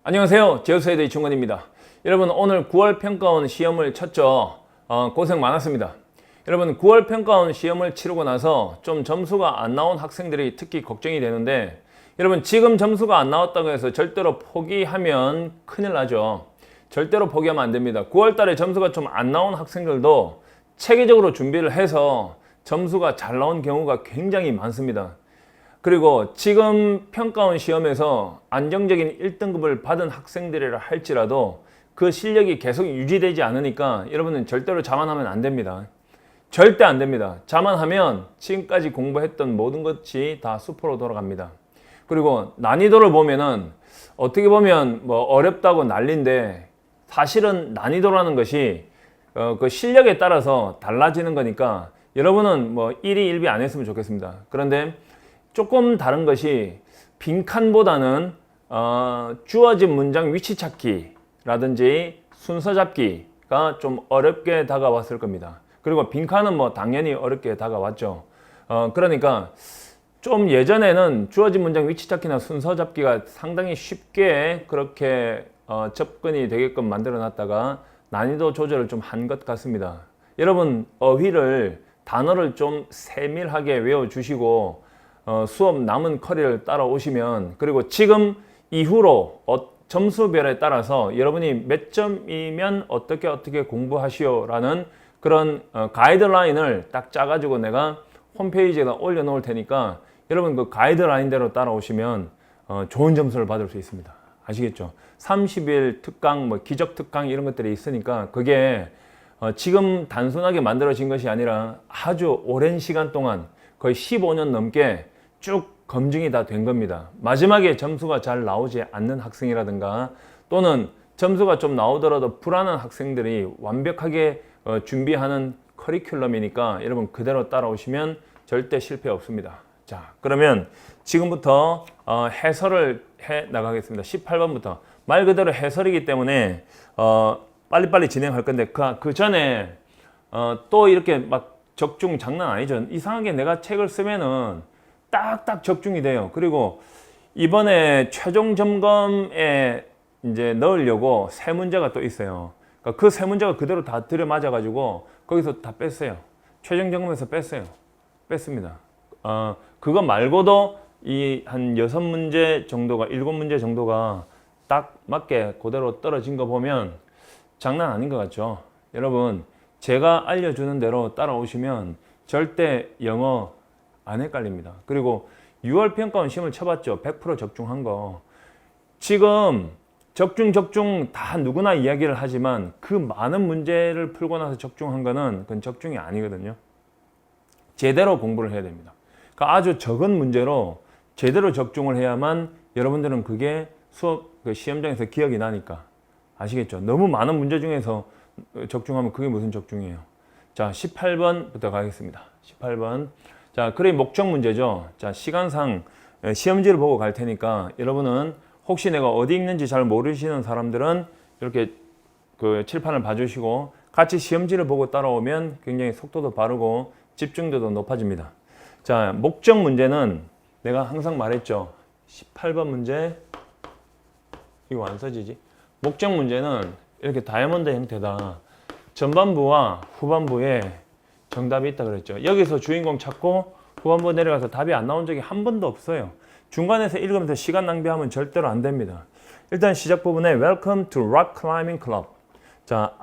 안녕하세요. 제우스헤드 이충건입니다. 여러분 오늘 9월 평가원 시험을 쳤죠. 고생 많았습니다. 여러분 9월 평가원 시험을 치르고 나서 좀 점수가 안 나온 학생들이 특히 걱정이 되는데 여러분 지금 점수가 안 나왔다고 해서 절대로 포기하면 큰일 나죠. 절대로 포기하면 안 됩니다. 9월 달에 점수가 좀 안 나온 학생들도 체계적으로 준비를 해서 점수가 잘 나온 경우가 굉장히 많습니다. 그리고 지금 평가원 시험에서 안정적인 1등급을 받은 학생들이라 할지라도 그 실력이 계속 유지되지 않으니까 여러분은 절대로 자만하면 안 됩니다. 절대 안 됩니다. 자만하면 지금까지 공부했던 모든 것이 다 수포로 돌아갑니다. 그리고 난이도를 보면은 어떻게 보면 뭐 어렵다고 난리인데 사실은 난이도라는 것이 그 실력에 따라서 달라지는 거니까 여러분은 뭐 1위 1비 안 했으면 좋겠습니다. 그런데 조금 다른 것이 빈칸보다는 주어진 문장 위치 찾기라든지 순서 잡기가 좀 어렵게 다가왔을 겁니다. 그리고 빈칸은 뭐 당연히 어렵게 다가왔죠. 그러니까 좀 예전에는 주어진 문장 위치 찾기나 순서 잡기가 상당히 쉽게 그렇게 접근이 되게끔 만들어 놨다가 난이도 조절을 좀 한 것 같습니다. 여러분 어휘를 단어를 좀 세밀하게 외워주시고 수업 남은 커리를 따라오시면 그리고 지금 이후로 점수별에 따라서 여러분이 몇 점이면 어떻게 공부하시오라는 그런 가이드라인을 딱 짜가지고 내가 홈페이지에다 올려놓을 테니까 여러분 그 가이드라인대로 따라오시면 좋은 점수를 받을 수 있습니다. 아시겠죠? 30일 특강, 뭐 기적 특강 이런 것들이 있으니까 그게 지금 단순하게 만들어진 것이 아니라 아주 오랜 시간 동안 거의 15년 넘게 쭉 검증이 다 된 겁니다. 마지막에 점수가 잘 나오지 않는 학생이라든가 또는 점수가 좀 나오더라도 불안한 학생들이 완벽하게 준비하는 커리큘럼이니까 여러분 그대로 따라오시면 절대 실패 없습니다. 자, 그러면 지금부터 해설을 해 나가겠습니다. 18번부터 말 그대로 해설이기 때문에 빨리빨리 진행할 건데 그 전에 또 이렇게 막 적중 장난 아니죠. 이상하게 내가 책을 쓰면은 딱딱 적중이 돼요. 그리고 이번에 최종 점검에 이제 넣으려고 세 문제가 또 있어요. 그러니까 그 세 문제가 그대로 다 들여맞아 가지고 거기서 다 뺐어요. 최종 점검에서 뺐어요. 뺐습니다. 그거 말고도 이 한 6문제 정도가 7문제 정도가 딱 맞게 그대로 떨어진 거 보면 장난 아닌 것 같죠. 여러분 제가 알려주는 대로 따라오시면 절대 영어 안 헷갈립니다. 그리고 6월 평가원 시험을 쳐봤죠. 100% 적중한 거. 지금 적중 다 누구나 이야기를 하지만 그 많은 문제를 풀고 나서 적중한 거는 그건 적중이 아니거든요. 제대로 공부를 해야 됩니다. 그러니까 아주 적은 문제로 제대로 적중을 해야만 여러분들은 그게 수업 그 시험장에서 기억이 나니까 아시겠죠? 너무 많은 문제 중에서 적중하면 그게 무슨 적중이에요. 자, 18번부터 가겠습니다. 18번. 자, 그래 목적 문제죠. 자, 시간상 시험지를 보고 갈 테니까 여러분은 혹시 내가 어디 읽는지 잘 모르시는 사람들은 이렇게 그 칠판을 봐주시고 같이 시험지를 보고 따라오면 굉장히 속도도 바르고 집중도도 높아집니다. 자, 목적 문제는 내가 항상 말했죠. 18번 문제 이거 안 써지지? 목적 문제는 이렇게 다이아몬드 형태다. 전반부와 후반부에 정답이 있다 그랬죠. 여기서 주인공 찾고 후반부 내려가서 답이 안 나온 적이 한 번도 없어요. 중간에서 읽으면서 시간 낭비하면 절대로 안 됩니다. 일단 시작 부분에 Welcome to Rock Climbing Club. 자,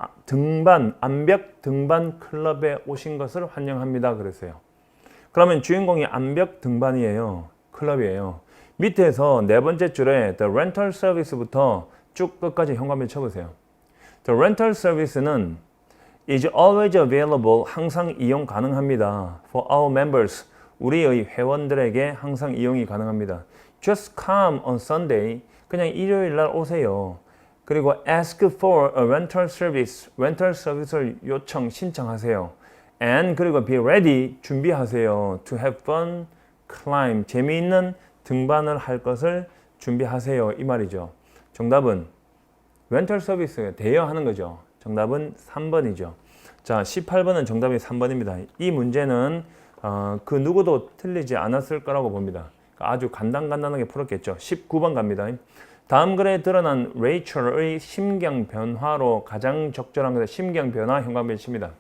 암벽 등반 클럽에 오신 것을 환영합니다 그랬어요. 그러면 주인공이 암벽 등반이에요. 클럽이에요. 밑에서 네 번째 줄에 The Rental Service부터 쭉 끝까지 현관에 쳐보세요. The rental service는 is always available, 항상 이용 가능합니다. For our members, 우리의 회원들에게 항상 이용이 가능합니다. Just come on Sunday, 그냥 일요일 날 오세요. 그리고 ask for a rental service, rental service를 신청하세요. And 그리고 be ready, 준비하세요. To have fun, climb, 재미있는 등반을 할 것을 준비하세요. 이 말이죠. 정답은 렌털 서비스가 대여하는 거죠. 정답은 3번이죠. 자, 18번은 정답이 3번입니다. 이 문제는 그 누구도 틀리지 않았을 거라고 봅니다. 아주 간단하게 풀었겠죠. 19번 갑니다. 다음 글에 드러난 레이첼의 심경 변화로 가장 적절한 것은 심경 변화 형광펜치입니다.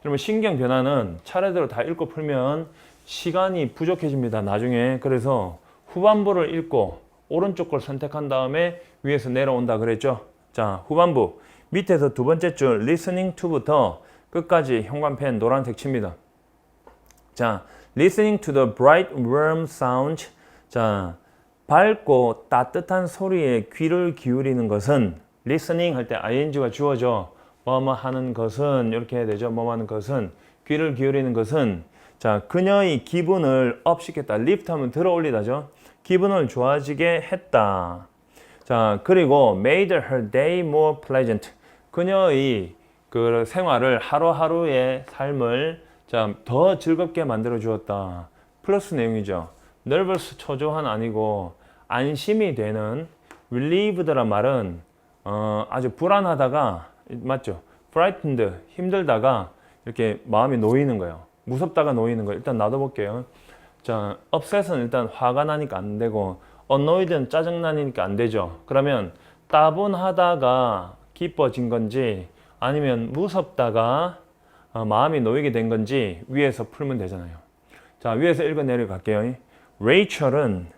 여러분 심경 변화는 차례대로 다 읽고 풀면 시간이 부족해집니다. 나중에. 그래서 후반부를 읽고 오른쪽 걸 선택한 다음에 위에서 내려온다 그랬죠. 자, 후반부 밑에서 두 번째 줄 listening to부터 끝까지 형광펜 노란색 칩니다. 자, listening to the bright warm sound. 자, 밝고 따뜻한 소리에 귀를 기울이는 것은 listening 할 때 ing가 주어져. 뭐뭐 하는 것은 이렇게 해야 되죠. 뭐뭐 하는 것은 귀를 기울이는 것은 자, 그녀의 기분을 업시켰다. lift 하면 들어 올리다죠. 기분을 좋아지게 했다. 자, 그리고 made her day more pleasant. 그녀의 그 생활을 하루하루의 삶을 자, 더 즐겁게 만들어 주었다. 플러스 내용이죠. nervous 초조한 아니고 안심이 되는 relieved란 말은 아주 불안하다가 맞죠? frightened 힘들다가 이렇게 마음이 놓이는 거예요. 무섭다가 놓이는 거예요. 일단 놔둬볼게요. 자, upset은 일단 화가 나니까 안 되고 annoyed는 짜증나니까 안 되죠. 그러면 따분하다가 기뻐진 건지 아니면 무섭다가 마음이 놓이게 된 건지 위에서 풀면 되잖아요. 자, 위에서 읽어 내려갈게요. 레이첼은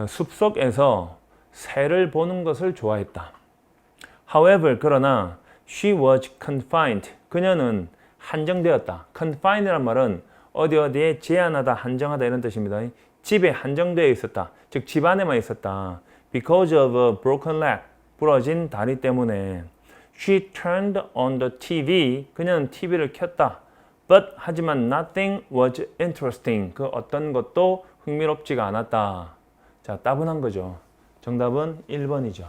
숲속에서 새를 보는 것을 좋아했다. However, 그러나 she was confined. 그녀는 한정되었다. confined란 말은 어디에 제한하다, 한정하다 이런 뜻입니다. 집에 한정되어 있었다. 즉 집 안에만 있었다. Because of a broken leg. 부러진 다리 때문에. She turned on the TV. 그녀는 TV를 켰다. But 하지만 nothing was interesting. 그 어떤 것도 흥미롭지가 않았다. 자, 따분한 거죠. 정답은 1번이죠.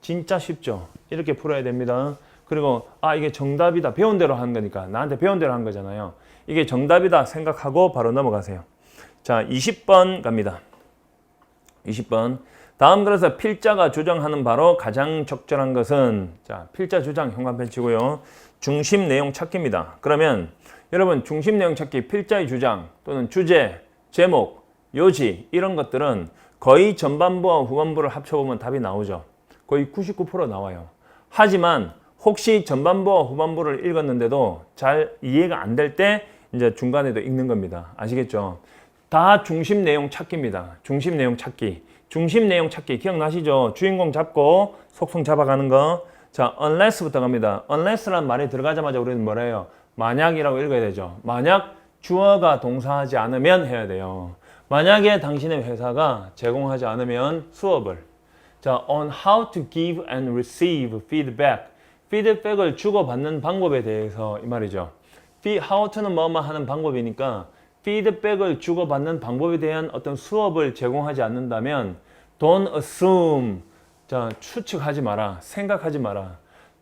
진짜 쉽죠. 이렇게 풀어야 됩니다. 그리고 이게 정답이다. 배운 대로 한 거니까. 나한테 배운 대로 한 거잖아요. 이게 정답이다 생각하고 바로 넘어가세요. 자, 20번 갑니다. 20번. 다음 글에서 필자가 주장하는 바로 가장 적절한 것은 자, 필자 주장 형광펜 치고요. 중심 내용 찾기입니다. 그러면 여러분 중심 내용 찾기 필자의 주장 또는 주제, 제목, 요지 이런 것들은 거의 전반부와 후반부를 합쳐보면 답이 나오죠. 거의 99% 나와요. 하지만 혹시 전반부와 후반부를 읽었는데도 잘 이해가 안 될 때 이제 중간에도 읽는 겁니다. 아시겠죠? 다 중심 내용 찾기입니다. 중심 내용 찾기. 중심 내용 찾기 기억나시죠? 주인공 잡고 속성 잡아가는 거. 자, unless부터 갑니다. unless라는 말이 들어가자마자 우리는 뭐라 해요? 만약이라고 읽어야 되죠. 만약 주어가 동사하지 않으면 해야 돼요. 만약에 당신의 회사가 제공하지 않으면 수업을. 자, on how to give and receive feedback. 피드백을 주고받는 방법에 대해서 이 말이죠. how to는 뭐뭐 하는 방법이니까 피드백을 주고받는 방법에 대한 어떤 수업을 제공하지 않는다면 don't assume. 자, 추측하지 마라. 생각하지 마라.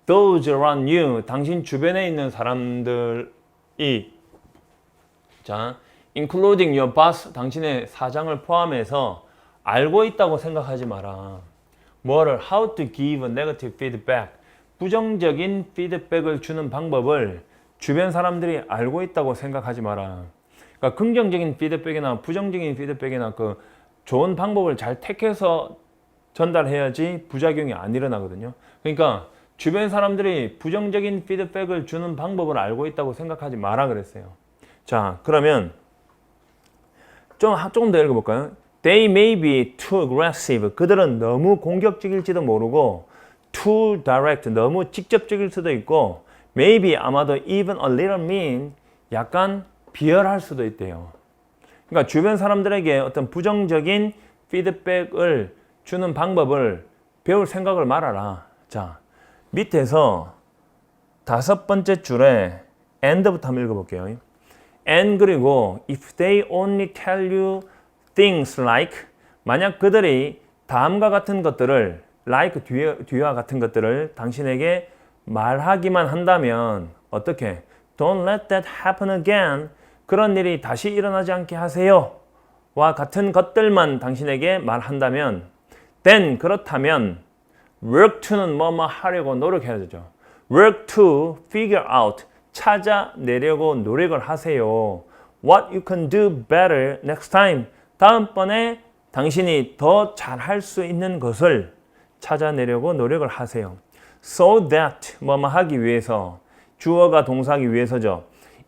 those around you. 당신 주변에 있는 사람들이 자, including your boss. 당신의 사장을 포함해서 알고 있다고 생각하지 마라. 뭐를? how to give negative feedback. 부정적인 피드백을 주는 방법을 주변 사람들이 알고 있다고 생각하지 마라. 그러니까 긍정적인 피드백이나 부정적인 피드백이나 그 좋은 방법을 잘 택해서 전달해야지 부작용이 안 일어나거든요. 그러니까 주변 사람들이 부정적인 피드백을 주는 방법을 알고 있다고 생각하지 마라 그랬어요. 자, 그러면 조금 더 읽어볼까요? They may be too aggressive. 그들은 너무 공격적일지도 모르고 too direct. 너무 직접적일 수도 있고 maybe 아마도 even a little mean. 약간 비열할 수도 있대요. 그러니까 주변 사람들에게 어떤 부정적인 피드백을 주는 방법을 배울 생각을 말아라. 자, 밑에서 5번째 줄에 and부터 한번 읽어볼게요. and 그리고 if they only tell you things like 만약 그들이 다음과 같은 것들을 like 뒤와 같은 것들을 당신에게 말하기만 한다면 어떻게? Don't let that happen again. 그런 일이 다시 일어나지 않게 하세요. 와 같은 것들만 당신에게 말한다면 then 그렇다면 work to는 뭐뭐 하려고 노력해야 되죠. work to figure out 찾아내려고 노력을 하세요. What you can do better next time. 다음번에 당신이 더 잘할 수 있는 것을 찾아내려고 노력을 하세요. So that 뭐뭐 하기 위해서 주어가 동사하기 위해서죠.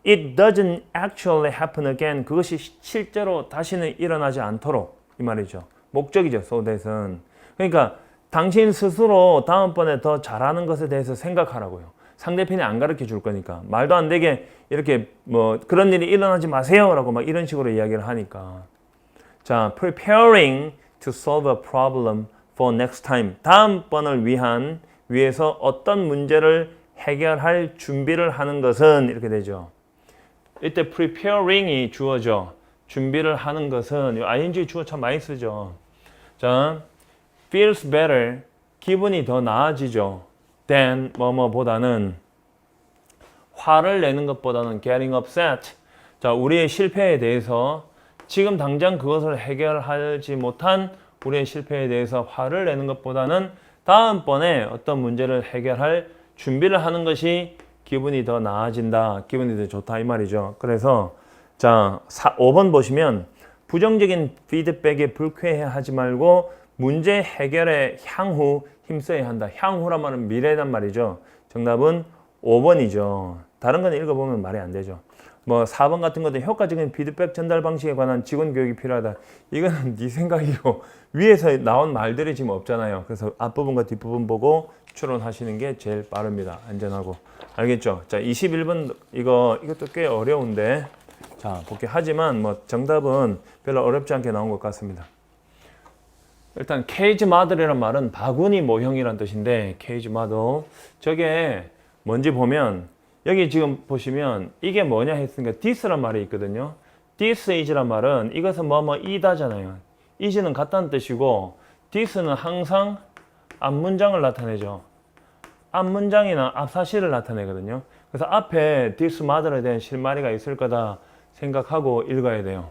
It doesn't actually happen again. 그것이 실제로 다시는 일어나지 않도록 이 말이죠. 목적이죠. So that은. 그러니까 당신 스스로 다음번에 더 잘하는 것에 대해서 생각하라고요. 상대편이 안 가르쳐 줄 거니까. 말도 안 되게 이렇게 뭐 그런 일이 일어나지 마세요라고 막 이런 식으로 이야기를 하니까. 자, preparing to solve a problem for next time. 다음번을 위해서 어떤 문제를 해결할 준비를 하는 것은 이렇게 되죠. 이때 preparing이 주어죠. 준비를 하는 것은 ing 주어 참 많이 쓰죠. 자, feels better. 기분이 더 나아지죠. than 뭐뭐보다는 화를 내는 것보다는 getting upset. 자, 우리의 실패에 대해서 지금 당장 그것을 해결하지 못한 우리의 실패에 대해서 화를 내는 것보다는 다음번에 어떤 문제를 해결할 준비를 하는 것이 기분이 더 나아진다. 기분이 더 좋다 이 말이죠. 그래서 자 5번 보시면 부정적인 피드백에 불쾌해하지 말고 문제 해결에 향후 힘써야 한다. 향후란 말은 미래란 말이죠. 정답은 5번이죠. 다른 건 읽어보면 말이 안 되죠. 뭐 4번 같은 것도 효과적인 피드백 전달 방식에 관한 직원 교육이 필요하다. 이거는 네 생각이고 위에서 나온 말들이 지금 없잖아요. 그래서 앞부분과 뒷부분 보고 추론하시는 게 제일 빠릅니다. 안전하고. 알겠죠? 자, 21번 이것도 꽤 어려운데 자, 볼게요. 하지만 뭐 정답은 별로 어렵지 않게 나온 것 같습니다. 일단 케이지 마들이라는 말은 바구니 모형이란 뜻인데 케이지 마들 저게 뭔지 보면 여기 지금 보시면 이게 뭐냐 했으니까 this란 말이 있거든요. this is란 말은 이것은 뭐뭐이다잖아요. is는 같다는 뜻이고 this는 항상 앞문장을 나타내죠. 앞문장이나 앞사실을 나타내거든요. 그래서 앞에 this mother에 대한 실마리가 있을 거다 생각하고 읽어야 돼요.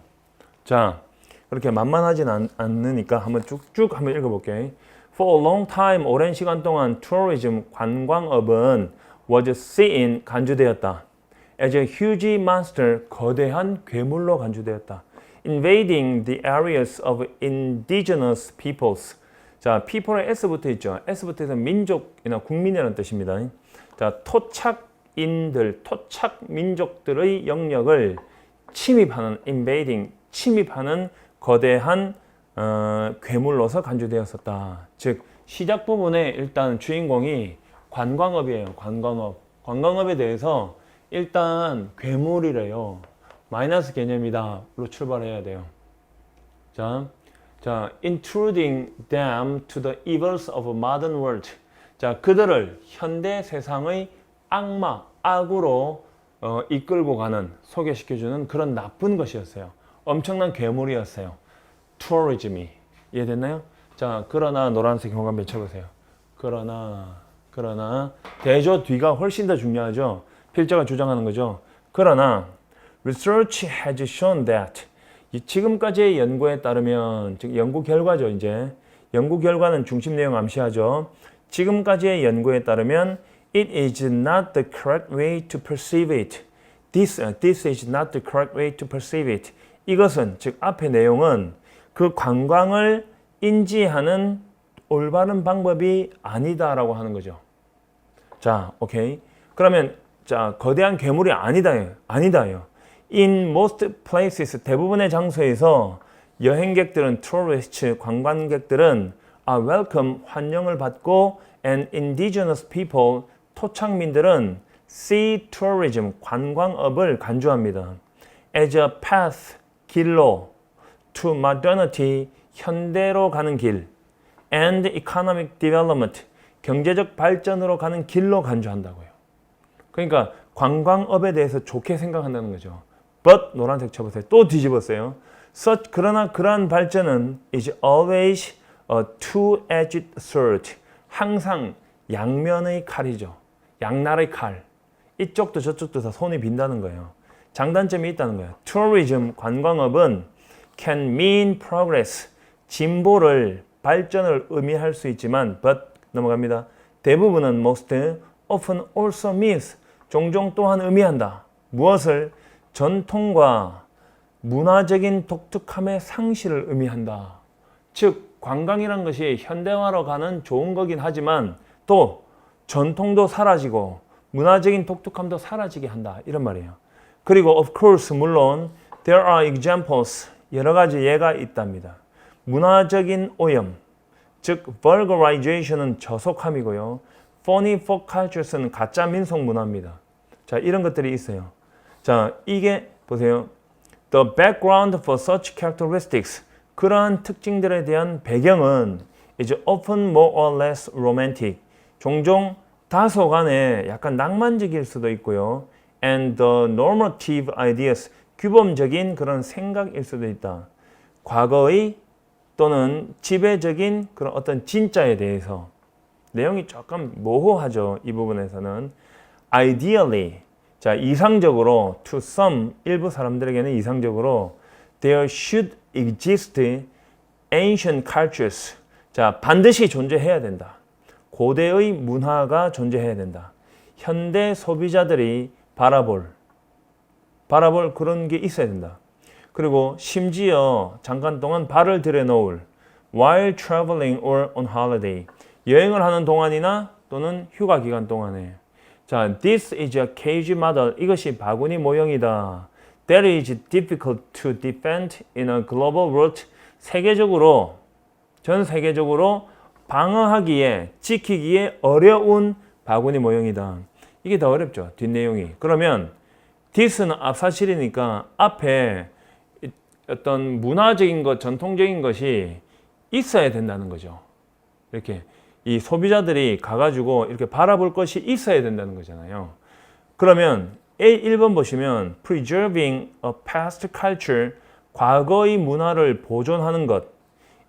자, 그렇게 만만하진 않으니까 한번 쭉쭉 한번 읽어볼게요. For a long time, 오랜 시간 동안 tourism, 관광업은 was seen, 간주되었다. As a huge monster, 거대한 괴물로 간주되었다. Invading the areas of indigenous peoples. 자, people에 S 붙어 있죠. S 붙어 있어서 민족이나 국민이라는 뜻입니다. 자, 토착인들, 토착 민족들의 영역을 침입하는, invading, 침입하는 거대한 괴물로서 간주되었었다. 즉, 시작 부분에 일단 주인공이 관광업이에요. 관광업. 관광업에 대해서 일단 괴물이래요. 마이너스 개념이다로 출발해야 돼요. 자, intruding them to the evils of a modern world. 자, 그들을 현대 세상의 악마, 악으로 이끌고 가는, 소개시켜주는 그런 나쁜 것이었어요. 엄청난 괴물이었어요. tourism이. 이해됐나요? 자, 그러나 노란색 형광 외쳐보세요. 그러나 대조 뒤가 훨씬 더 중요하죠. 필자가 주장하는 거죠. 그러나 research has shown that 지금까지의 연구에 따르면 즉 연구 결과죠. 이제 연구 결과는 중심 내용 암시하죠. 지금까지의 연구에 따르면 it is not the correct way to perceive it. This is not the correct way to perceive it. 이것은 즉 앞의 내용은 그 관광을 인지하는 올바른 방법이 아니다라고 하는 거죠. 자, 오케이. 그러면 자, 거대한 괴물이 아니다요. In most places, 대부분의 장소에서 여행객들은 tourists, 관광객들은 are welcome, 환영을 받고 and indigenous people, 토착민들은 see tourism, 관광업을 간주합니다. as a path, 길로 to modernity, 현대로 가는 길 and economic development, 경제적 발전으로 가는 길로 간주한다고요. 그러니까 관광업에 대해서 좋게 생각한다는 거죠. But 노란색 쳐보세요. 또 뒤집었어요. 그러나 그러한 발전은 is always a two-edged sword. 항상 양면의 칼이죠. 양날의 칼. 이쪽도 저쪽도 다 손이 빈다는 거예요. 장단점이 있다는 거예요. Tourism, 관광업은 can mean progress, 진보를, 발전을 의미할 수 있지만 but 넘어갑니다. 대부분은 most often also means, 종종 또한 의미한다. 무엇을? 전통과 문화적인 독특함의 상실을 의미한다. 즉 관광이란 것이 현대화로 가는 좋은 거긴 하지만 또 전통도 사라지고 문화적인 독특함도 사라지게 한다. 이런 말이에요. 그리고 of course 물론 there are examples 여러 가지 예가 있답니다. 문화적인 오염, 즉 vulgarization은 저속함이고요. phony folk cultures는 가짜 민속 문화입니다. 자, 이런 것들이 있어요. 자, 이게 보세요. The background for such characteristics 그러한 특징들에 대한 배경은 is often more or less romantic. 종종 다소간에 약간 낭만적일 수도 있고요. And the normative ideas 규범적인 그런 생각일 수도 있다. 과거의 또는 지배적인 그런 어떤 진짜에 대해서 내용이 조금 모호하죠. 이 부분에서는 ideally 자 이상적으로 to some 일부 사람들에게는 이상적으로 there should exist ancient cultures 자 반드시 존재해야 된다. 고대의 문화가 존재해야 된다. 현대 소비자들이 바라볼 그런 게 있어야 된다. 그리고 심지어 잠깐 동안 발을 들여놓을 while traveling or on holiday 여행을 하는 동안이나 또는 휴가 기간 동안에 자, this is a cage model 이것이 바구니 모형이다. That is difficult to defend in a global world 전 세계적으로 방어하기에 지키기에 어려운 바구니 모형이다. 이게 더 어렵죠. 뒷내용이. 그러면 this는 앞사실이니까 앞에 어떤 문화적인 것, 전통적인 것이 있어야 된다는 거죠. 이렇게 이 소비자들이 가가지고 이렇게 바라볼 것이 있어야 된다는 거잖아요. 그러면 A1번 보시면 preserving a past culture 과거의 문화를 보존하는 것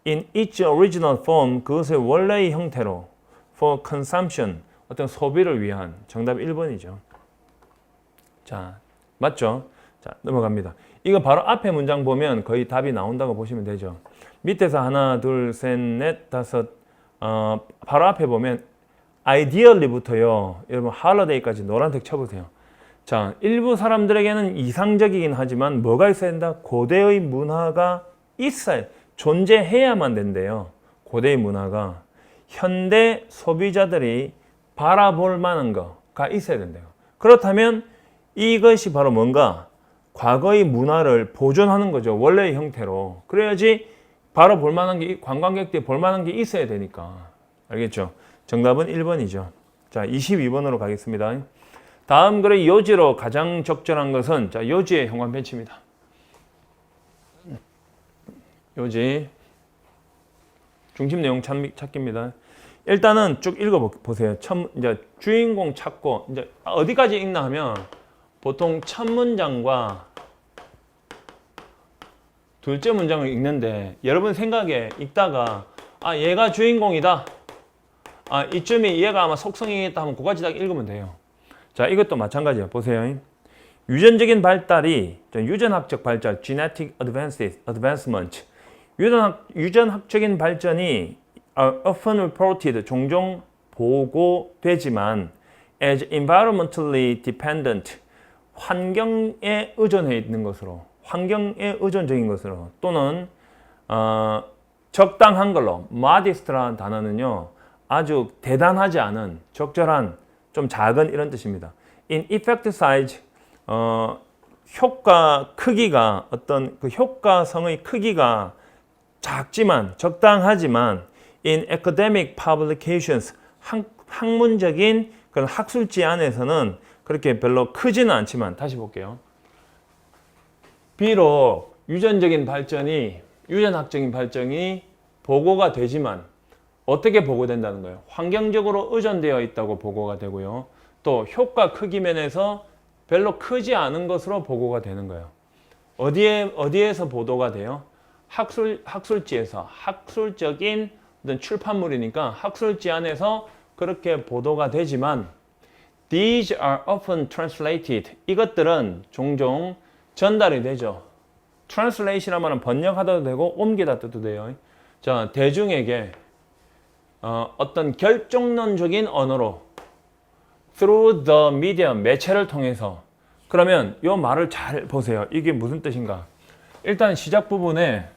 in its original form 그것의 원래의 형태로 for consumption 어떤 소비를 위한 정답 1번이죠. 자, 맞죠? 자, 넘어갑니다. 이거 바로 앞에 문장 보면 거의 답이 나온다고 보시면 되죠. 밑에서 하나, 둘, 셋, 넷, 다섯 바로 앞에 보면 ideally부터요. 여러분 holiday까지 노란색 쳐보세요. 자, 일부 사람들에게는 이상적이긴 하지만 뭐가 있어야 된다? 고대의 문화가 있어야 존재해야만 된대요. 고대의 문화가 현대 소비자들이 바라볼 만한 거가 있어야 된대요. 그렇다면 이것이 바로 뭔가 과거의 문화를 보존하는 거죠. 원래의 형태로. 그래야지 바로 볼 만한 게 관광객들이 볼 만한 게 있어야 되니까. 알겠죠? 정답은 1번이죠. 자, 22번으로 가겠습니다. 다음 글의 요지로 가장 적절한 것은 자, 요지의 현관 벤치입니다. 요지 중심 내용 찾기입니다. 일단은 쭉 읽어 보세요. 이제 주인공 찾고 이제 어디까지 읽나 하면 보통 첫 문장과 둘째 문장을 읽는데 여러분 생각에 읽다가 아 얘가 주인공이다. 아 이쯤이 얘가 아마 속성이겠다 하면 그까지 딱 읽으면 돼요. 자 이것도 마찬가지예요. 보세요. 유전적인 발달이 유전학적 발달, genetic advancement. 유전학적인 발전이 are often reported 종종 보고되지만 as environmentally dependent 환경에 의존해 있는 것으로 환경에 의존적인 것으로 또는 적당한 걸로 modest라는 단어는요 아주 대단하지 않은 적절한 좀 작은 이런 뜻입니다. In effect size 효과 크기가 어떤 그 효과성의 크기가 작지만 적당하지만 in academic publications 학문적인 그런 학술지 안에서는 그렇게 별로 크지는 않지만 다시 볼게요. 비록 유전학적인 발전이 보고가 되지만 어떻게 보고된다는 거예요? 환경적으로 의존되어 있다고 보고가 되고요. 또 효과 크기 면에서 별로 크지 않은 것으로 보고가 되는 거예요. 어디에서 보도가 돼요? 학술지에서 학술적인 어떤 출판물이니까 학술지 안에서 그렇게 보도가 되지만 these are often translated 이것들은 종종 전달이 되죠. translation이란 말은 번역하다도 되고 옮기다 뜻도 돼요. 자, 대중에게 어떤 결정론적인 언어로 through the medium 매체를 통해서 그러면 이 말을 잘 보세요. 이게 무슨 뜻인가? 일단 시작 부분에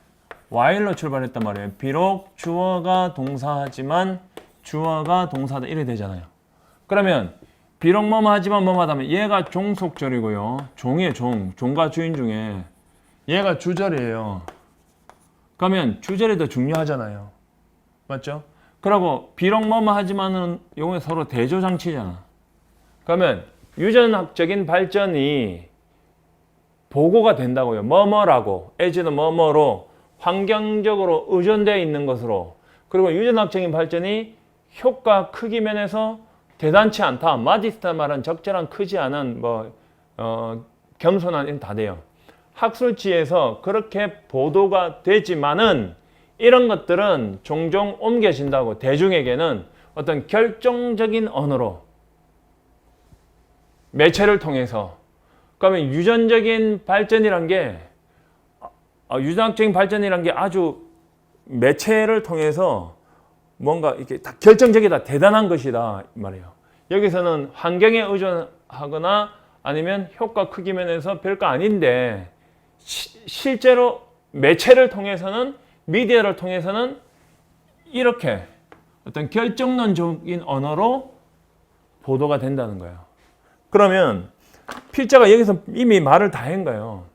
while로 출발했단 말이에요. 비록 주어가 동사하지만 주어가 동사다 이래 되잖아요. 그러면 비록 뭐뭐 하지만 뭐뭐 하다면 얘가 종속절이고요. 종이에요. 종과 주인 중에 얘가 주절이에요. 그러면 주절이 더 중요하잖아요. 맞죠? 그리고 비록 뭐뭐 하지만은 요게 서로 대조장치잖아. 그러면 유전학적인 발전이 보고가 된다고요. 뭐뭐라고, as는 뭐뭐로 환경적으로 의존되어 있는 것으로. 그리고 유전학적인 발전이 효과 크기 면에서 대단치 않다. 마디스타 말은 적절한 크지 않은 겸손한 이런 다 돼요. 학술지에서 그렇게 보도가 되지만은 이런 것들은 종종 옮겨진다고. 대중에게는 어떤 결정적인 언어로 매체를 통해서. 그러면 유전적인 발전이란 게 유전학적인 발전이란 게 아주 매체를 통해서 뭔가 이렇게 다 결정적이다, 대단한 것이다 이 말이에요. 여기서는 환경에 의존하거나 아니면 효과 크기 면에서 별거 아닌데 실제로 매체를 통해서는, 미디어를 통해서는 이렇게 어떤 결정론적인 언어로 보도가 된다는 거예요. 그러면 필자가 여기서 이미 말을 다 한 거예요.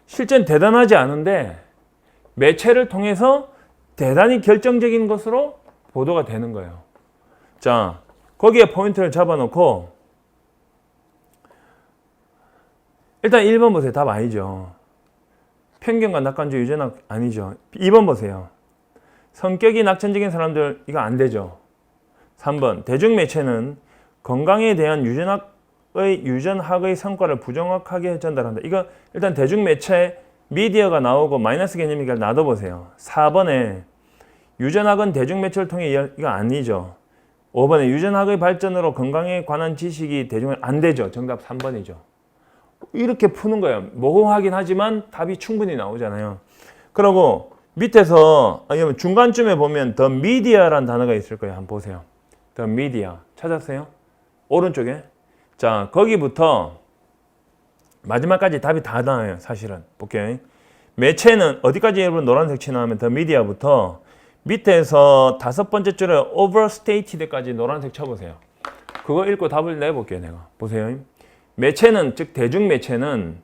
실제는 대단하지 않은데 매체를 통해서 대단히 결정적인 것으로 보도가 되는 거예요. 자, 거기에 포인트를 잡아놓고 일단 1번 보세요. 답 아니죠. 편견과 낙관주의 유전학 아니죠. 2번 보세요. 성격이 낙천적인 사람들 이거 안 되죠. 3번 대중매체는 건강에 대한 유전학의 성과를 부정확하게 전달한다. 이거 일단 대중매체 미디어가 나오고 마이너스 개념이니까 놔둬보세요. 4번에 유전학은 대중매체를 통해 이거 아니죠. 5번에 유전학의 발전으로 건강에 관한 지식이 대중에 안 되죠. 정답 3번이죠. 이렇게 푸는 거예요. 모호하긴 하지만 답이 충분히 나오잖아요. 그리고 밑에서 아니면 중간쯤에 보면 the media라는 단어가 있을 거예요. 한번 보세요. the media 찾았어요? 오른쪽에. 자, 거기부터 마지막까지 답이 다 나와요. 사실은. 볼게요. 매체는 어디까지 여러분 노란색 칠하면 the media부터 밑에서 5번째 줄에 overstated까지 노란색 쳐보세요. 그거 읽고 답을 내볼게요. 내가. 보세요. 매체는, 즉 대중매체는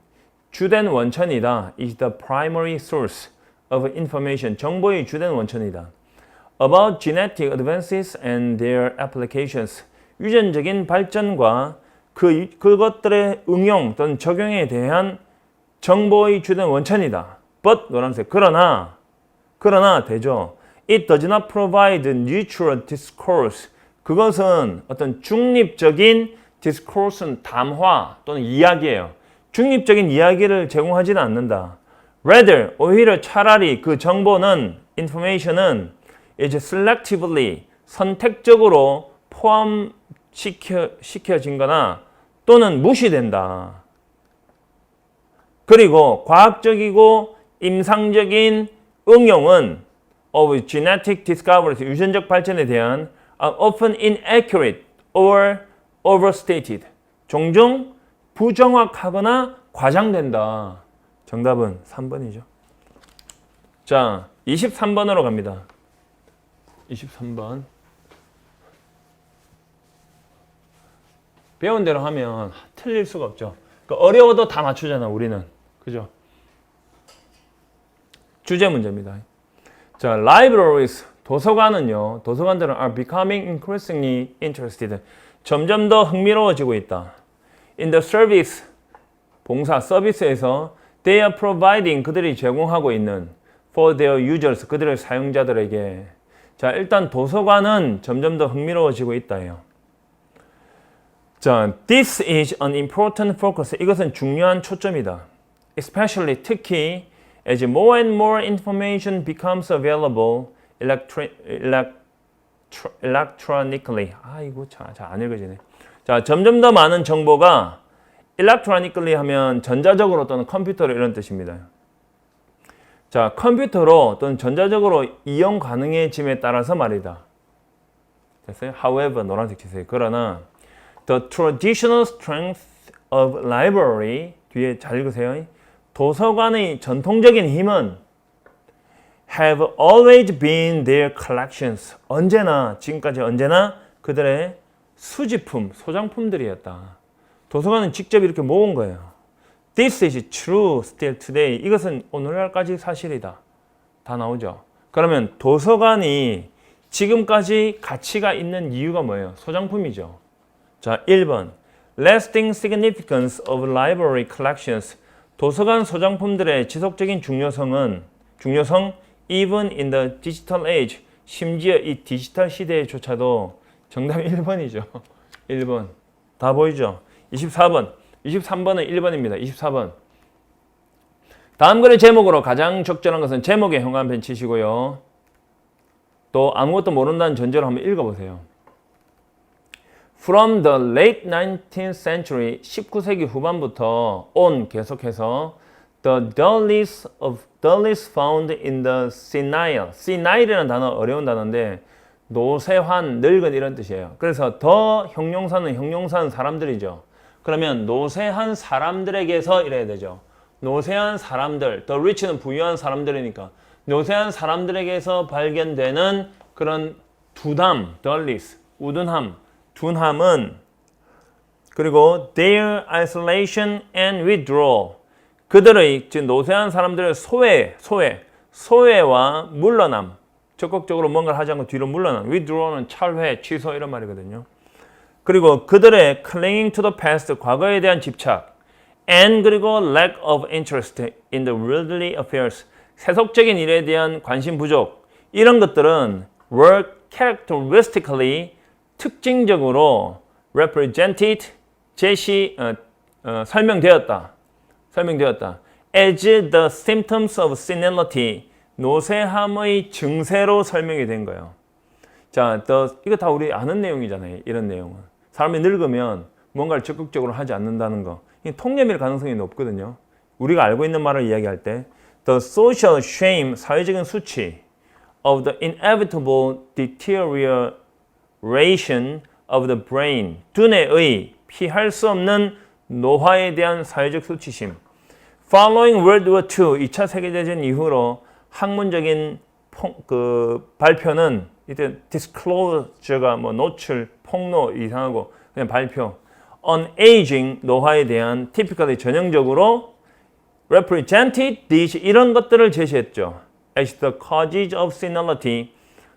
주된 원천이다. is the primary source of information. 정보의 주된 원천이다. about genetic advances and their applications. 유전적인 발전과 그것들의 응용 또는 적용에 대한 정보의 주된 원천이다. but 노란색. 그러나 되죠. It does not provide neutral discourse. 그것은 어떤 중립적인 discourse는 담화 또는 이야기예요. 중립적인 이야기를 제공하지는 않는다. Rather, 오히려 차라리 그 정보는, information은 is selectively, 선택적으로 포함시켜진 거나 또는 무시된다. 그리고 과학적이고 임상적인 응용은 of genetic discoveries, 유전적 발전에 대한 often inaccurate or overstated, 종종 부정확하거나 과장된다. 정답은 3번이죠. 자, 23번으로 갑니다. 23번. 배운 대로 하면 틀릴 수가 없죠. 그러니까 어려워도 다 맞추잖아, 우리는. 그죠? 주제 문제입니다. 자, libraries, 도서관은요. 도서관들은 are becoming increasingly interested. 점점 더 흥미로워지고 있다. In the service, 봉사, 서비스에서 they are providing, 그들이 제공하고 있는 for their users, 그들의 사용자들에게. 자, 일단 도서관은 점점 더 흥미로워지고 있다예요. 자, this is an important focus. 이것은 중요한 초점이다. Especially, 특히 as more and more information becomes available electronically. 이거 잘 안 읽어지네. 자, 점점 더 많은 정보가 electronically 하면 전자적으로 또는 컴퓨터로 이런 뜻입니다. 자, 컴퓨터로 또는 전자적으로 이용 가능해짐에 따라서 말이다. 됐어요? However, 노란색 치세요. 그러나 the traditional strength of library, 뒤에 잘 읽으세요. 도서관의 전통적인 힘은 have always been their collections. 언제나, 지금까지 언제나 그들의 수집품, 소장품들이었다. 도서관은 직접 이렇게 모은 거예요. This is true still today. 이것은 오늘날까지 사실이다. 다 나오죠. 그러면 도서관이 지금까지 가치가 있는 이유가 뭐예요? 소장품이죠. 자, 1번. Lasting significance of library collections. 도서관 소장품들의 지속적인 중요성 even in the digital age. 심지어 이 디지털 시대에조차도 정답이 1번이죠. 1번. 다 보이죠? 24번. 23번은 1번입니다. 24번. 다음 글의 제목으로 가장 적절한 것은 제목에 형광펜 치시고요. 또 아무것도 모른다는 전제로 한번 읽어보세요. From the late 19th century, 19세기 후반부터 on 계속해서 the dullest found in the senile. senile이라는 단어 어려운 단어인데 노쇠환, 늙은 이런 뜻이에요. 그래서 더 형용사는 사람들이죠. 그러면 노쇠한 사람들에게서 이래야 되죠. 노쇠한 사람들, the rich는 부유한 사람들이니까 노쇠한 사람들에게서 발견되는 그런 두담, dullness, 우둔함, 둔함은 그리고 their isolation and withdrawal 그들의 즉 노쇠한 사람들의 소외와 물러남 적극적으로 뭔가를 하지 않고 뒤로 물러남 withdraw는 철회, 취소 이런 말이거든요. 그리고 그들의 clinging to the past 과거에 대한 집착 and 그리고 lack of interest in the worldly affairs 세속적인 일에 대한 관심 부족 이런 것들은 were characteristically 특징적으로 represented 설명되었다 as the symptoms of senility 노쇠함의 증세로 설명이 된 거예요. 자, 이거 다 우리 아는 내용이잖아요. 이런 내용은 사람이 늙으면 뭔가를 적극적으로 하지 않는다는 거 통념일 가능성이 높거든요. 우리가 알고 있는 말을 이야기할 때 the social shame 사회적인 수치 of the inevitable deterioration of the brain 두뇌의 피할 수 없는 노화에 대한 사회적 수치심 Following World War II 2차 세계대전 이후로 학문적인 발표는 이때 disclosure가 노출, 폭로 이상하고 그냥 발표 on aging 노화에 대한 typically 전형적으로 represented these 이런 것들을 제시했죠. as the causes of senility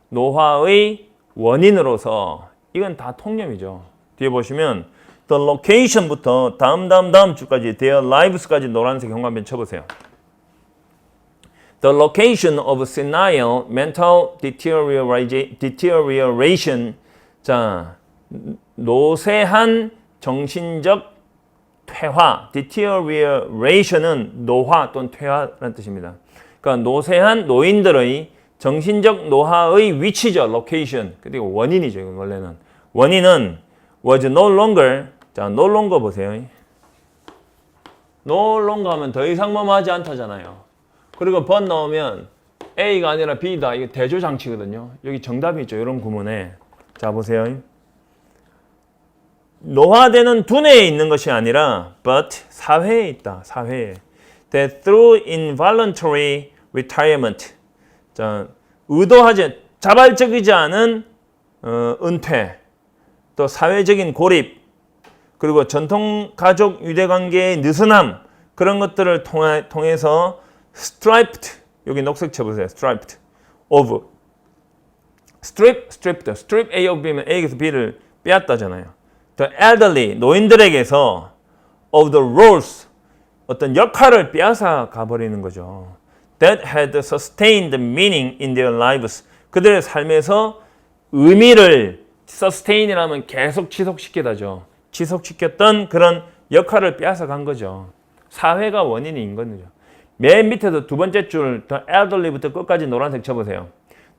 노화의 원인으로서 이건 다 통념이죠. 뒤에 보시면 the location부터 다음 주까지 their lives까지 노란색 형광펜 쳐보세요. The location of senile mental deterioration 자 노쇠한 정신적 퇴화 deterioration은 노화 또는 퇴화라는 뜻입니다. 그러니까 노쇠한 노인들의 정신적 노화의 위치죠. location. 그리고 원인이죠. 이건 원래는. 원인은 was no longer 자 no longer 보세요. no longer 하면 더 이상 뭐하지 않다잖아요. 그리고 번 넣으면 A가 아니라 B다. 이게 대조장치거든요. 여기 정답이 있죠. 이런 구문에. 자 보세요. 노화되는 두뇌에 있는 것이 아니라 but 사회에 있다. 사회에. That through involuntary retirement 자 의도하지 자발적이지 않은 은퇴 또 사회적인 고립 그리고 전통 가족 유대관계의 느슨함 그런 것들을 통해서 striped 여기 녹색 쳐보세요. striped of strip A of B면 A에서 B를 빼앗다잖아요. the elderly 노인들에게서 of the roles 어떤 역할을 빼앗아 가버리는 거죠. that had sustained meaning in their lives 그들의 삶에서 의미를 sustain이라면 계속 지속시키다죠. 지속시켰던 그런 역할을 빼앗아 간 거죠. 사회가 원인인 거죠. 맨 밑에서 두 번째 줄 the elderly부터 끝까지 노란색 쳐보세요.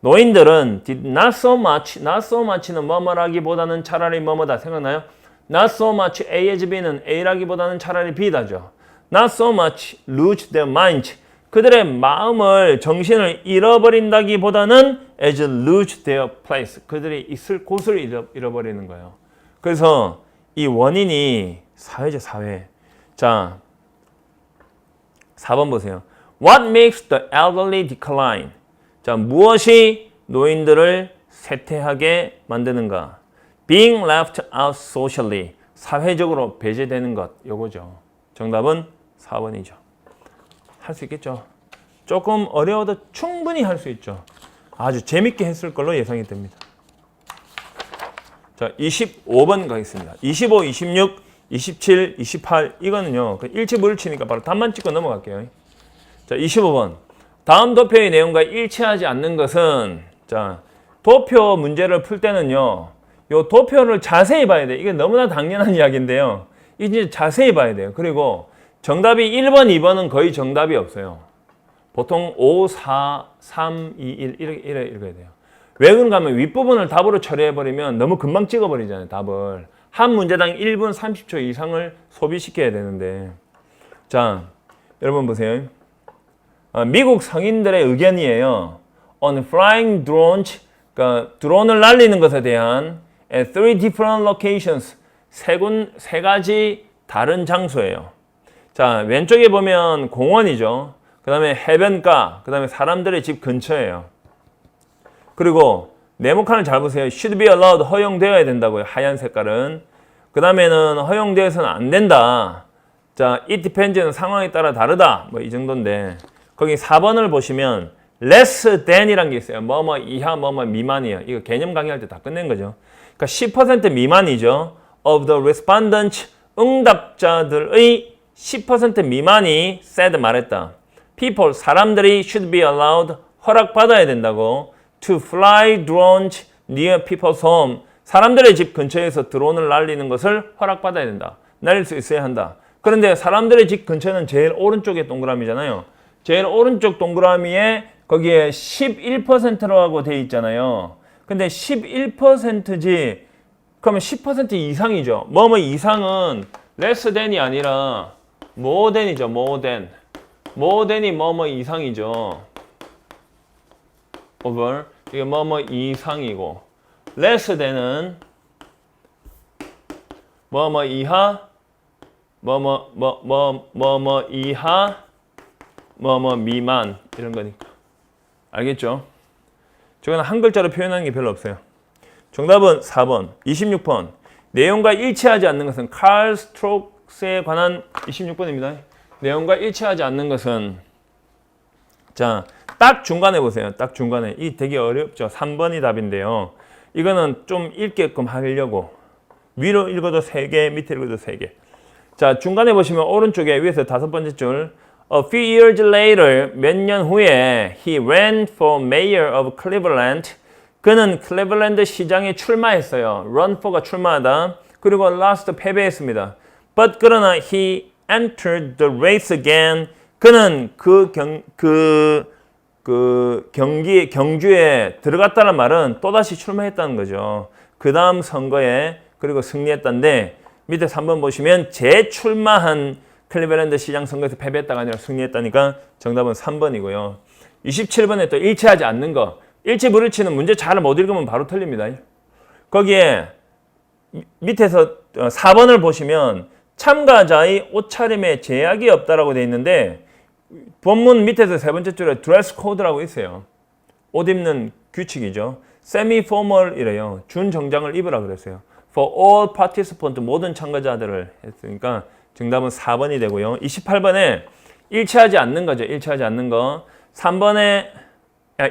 노인들은 did not so much는 뭐뭐라기보다는 차라리 뭐뭐다 생각나요? not so much A as B는 A라기보다는 차라리 B다죠. not so much lose their mind 그들의 마음을 정신을 잃어버린다기보다는 as lose their place 그들이 있을 곳을 잃어버리는 거예요. 그래서 이 원인이 사회죠. 사회. 자 4번 보세요. What makes the elderly decline? 자, 무엇이 노인들을 쇠퇴하게 만드는가? Being left out socially. 사회적으로 배제되는 것. 요거죠. 정답은 4번이죠. 할 수 있겠죠? 조금 어려워도 충분히 할 수 있죠. 아주 재밌게 했을 걸로 예상이 됩니다. 자, 25번 가겠습니다. 25, 26, 27, 28 이거는요. 일치불일치니까 바로 답만 찍고 넘어갈게요. 자, 25번. 다음 도표의 내용과 일치하지 않는 것은 자, 도표 문제를 풀 때는요. 요 도표를 자세히 봐야 돼요. 이게 너무나 당연한 이야기인데요. 이제 자세히 봐야 돼요. 그리고 정답이 1번, 2번은 거의 정답이 없어요. 보통 5, 4, 3, 2, 1 이렇게 읽어야 돼요. 왜 그런가 하면 윗부분을 답으로 처리해버리면 너무 금방 찍어버리잖아요. 답을. 한 문제당 1분 30초 이상을 소비시켜야 되는데 자, 여러분 보세요. 미국 성인들의 의견이에요. On flying drones, 그러니까 드론을 날리는 것에 대한 at three different locations, 세 가지 다른 장소예요. 자, 왼쪽에 보면 공원이죠. 그 다음에 해변가, 그 다음에 사람들의 집 근처예요. 그리고 네모칸을 잘 보세요. should be allowed, 허용되어야 된다고요. 하얀 색깔은. 그 다음에는 허용되어서는 안 된다. 자, it depends, 상황에 따라 다르다. 뭐 이 정도인데 거기 4번을 보시면 less than이라는 게 있어요. 뭐뭐 이하, 뭐뭐 미만이에요. 이거 개념 강의할 때 다 끝낸 거죠. 그러니까 10% 미만이죠. of the respondents, 응답자들의 10% 미만이 said, 말했다. people, 사람들이 should be allowed, 허락받아야 된다고. to fly drones near people's home, 사람들의 집 근처에서 드론을 날리는 것을 허락받아야 된다. 날릴 수 있어야 한다. 그런데 사람들의 집 근처는 제일 오른쪽에 동그라미잖아요. 제일 오른쪽 동그라미에 거기에 11%라고 돼 있잖아요. 근데 11%지 그러면 10% 이상이죠. 뭐뭐 이상은 less than이 아니라 more than이죠. more than. more than이 뭐뭐 이상이죠. over. 이게 뭐뭐 이상이고 less than은 뭐뭐 이하 뭐뭐 이하 뭐뭐 미만 이런 거니까. 알겠죠? 저거는 한 글자로 표현하는 게 별로 없어요. 정답은 4번. 26번. 내용과 일치하지 않는 것은 칼 스트로크스에 관한 26번입니다. 내용과 일치하지 않는 것은 자, 딱 중간에 보세요. 딱 중간에. 이 되게 어렵죠. 3번이 답인데요. 이거는 좀 읽게끔 하려고 위로 읽어도 3개, 밑에 읽어도 3개. 자, 중간에 보시면 오른쪽에 위에서 5번째 줄 A few years later, 몇 년 후에 he ran for mayor of Cleveland. 그는 클리블랜드 시장에 출마했어요. run for가 출마하다. 그리고 lost, 패배했습니다. But 그러나 he entered the race again. 그는 경주에 들어갔다는 말은 또다시 출마했다는 거죠. 그 다음 선거에 그리고 승리했다는데 밑에 3번 보시면 재출마한 클리블랜드 시장 선거에서 패배했다가 아니라 승리했다니까 정답은 3번이고요. 27번에 또 일치하지 않는 거. 일치불일치는 문제 잘 못 읽으면 바로 틀립니다. 거기에 밑에서 4번을 보시면 참가자의 옷차림에 제약이 없다라고 되어 있는데 본문 밑에서 세 번째 줄에 드레스 코드라고 있어요. 옷 입는 규칙이죠. 세미 포멀이래요. 준정장을 입으라 그랬어요. For all participants, 모든 참가자들을 했으니까 정답은 4번이 되고요. 28번에 일치하지 않는 거죠. 일치하지 않는 거. 3번에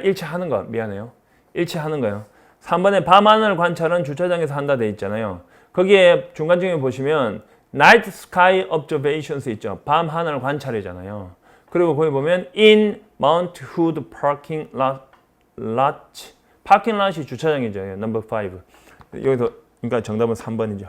일치하는 거. 미안해요. 일치하는 거요. 3번에 밤하늘 관찰은 주차장에서 한다 돼 있잖아요. 거기에 중간중에 보시면 Night Sky Observations 있죠. 밤하늘 관찰이잖아요. 그리고 거기 보면 In Mount Hood Parking Lot. 파킹 롯이 주차장이죠. 넘버 5. 여기서 그러니까 정답은 3번이죠.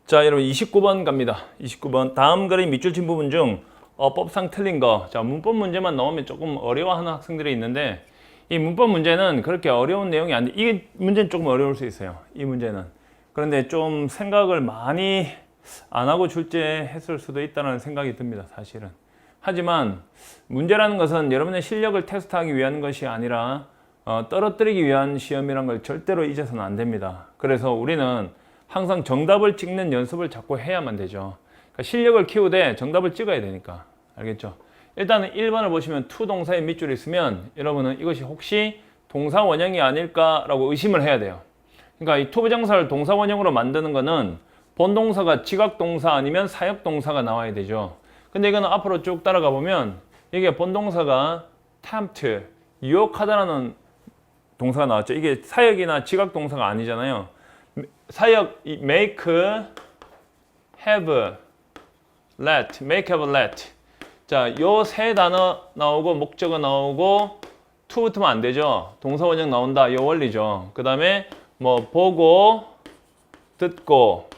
자, 여러분 29번 갑니다. 29번. 다음 그림 밑줄 친 부분 중 어법상 틀린 거. 자, 문법 문제만 나오면 조금 어려워하는 학생들이 있는데 이 문법 문제는 그렇게 어려운 내용이 아닌데 이 문제는 조금 어려울 수 있어요. 이 문제는. 그런데 좀 생각을 많이 안 하고 출제했을 수도 있다는 생각이 듭니다. 사실은. 하지만 문제라는 것은 여러분의 실력을 테스트하기 위한 것이 아니라 떨어뜨리기 위한 시험이란 걸 절대로 잊어서는 안 됩니다. 그래서 우리는 항상 정답을 찍는 연습을 자꾸 해야만 되죠. 그러니까 실력을 키우되 정답을 찍어야 되니까. 알겠죠? 일단은 1번을 보시면 to 동사의 밑줄이 있으면 여러분은 이것이 혹시 동사 원형이 아닐까라고 의심을 해야 돼요. 그러니까 이 to 부정사를 동사 원형으로 만드는 거는 본동사가 지각동사 아니면 사역동사가 나와야 되죠. 근데 이거는 앞으로 쭉 따라가 보면 이게 본동사가 tempt, 유혹하다라는 동사가 나왔죠. 이게 사역이나 지각동사가 아니잖아요. 사역, make, have, let, make, have, let. 자, 요 세 단어 나오고 목적어 나오고 to 붙으면 안 되죠. 동사 원형 나온다. 요 원리죠. 그 다음에 뭐 보고, 듣고,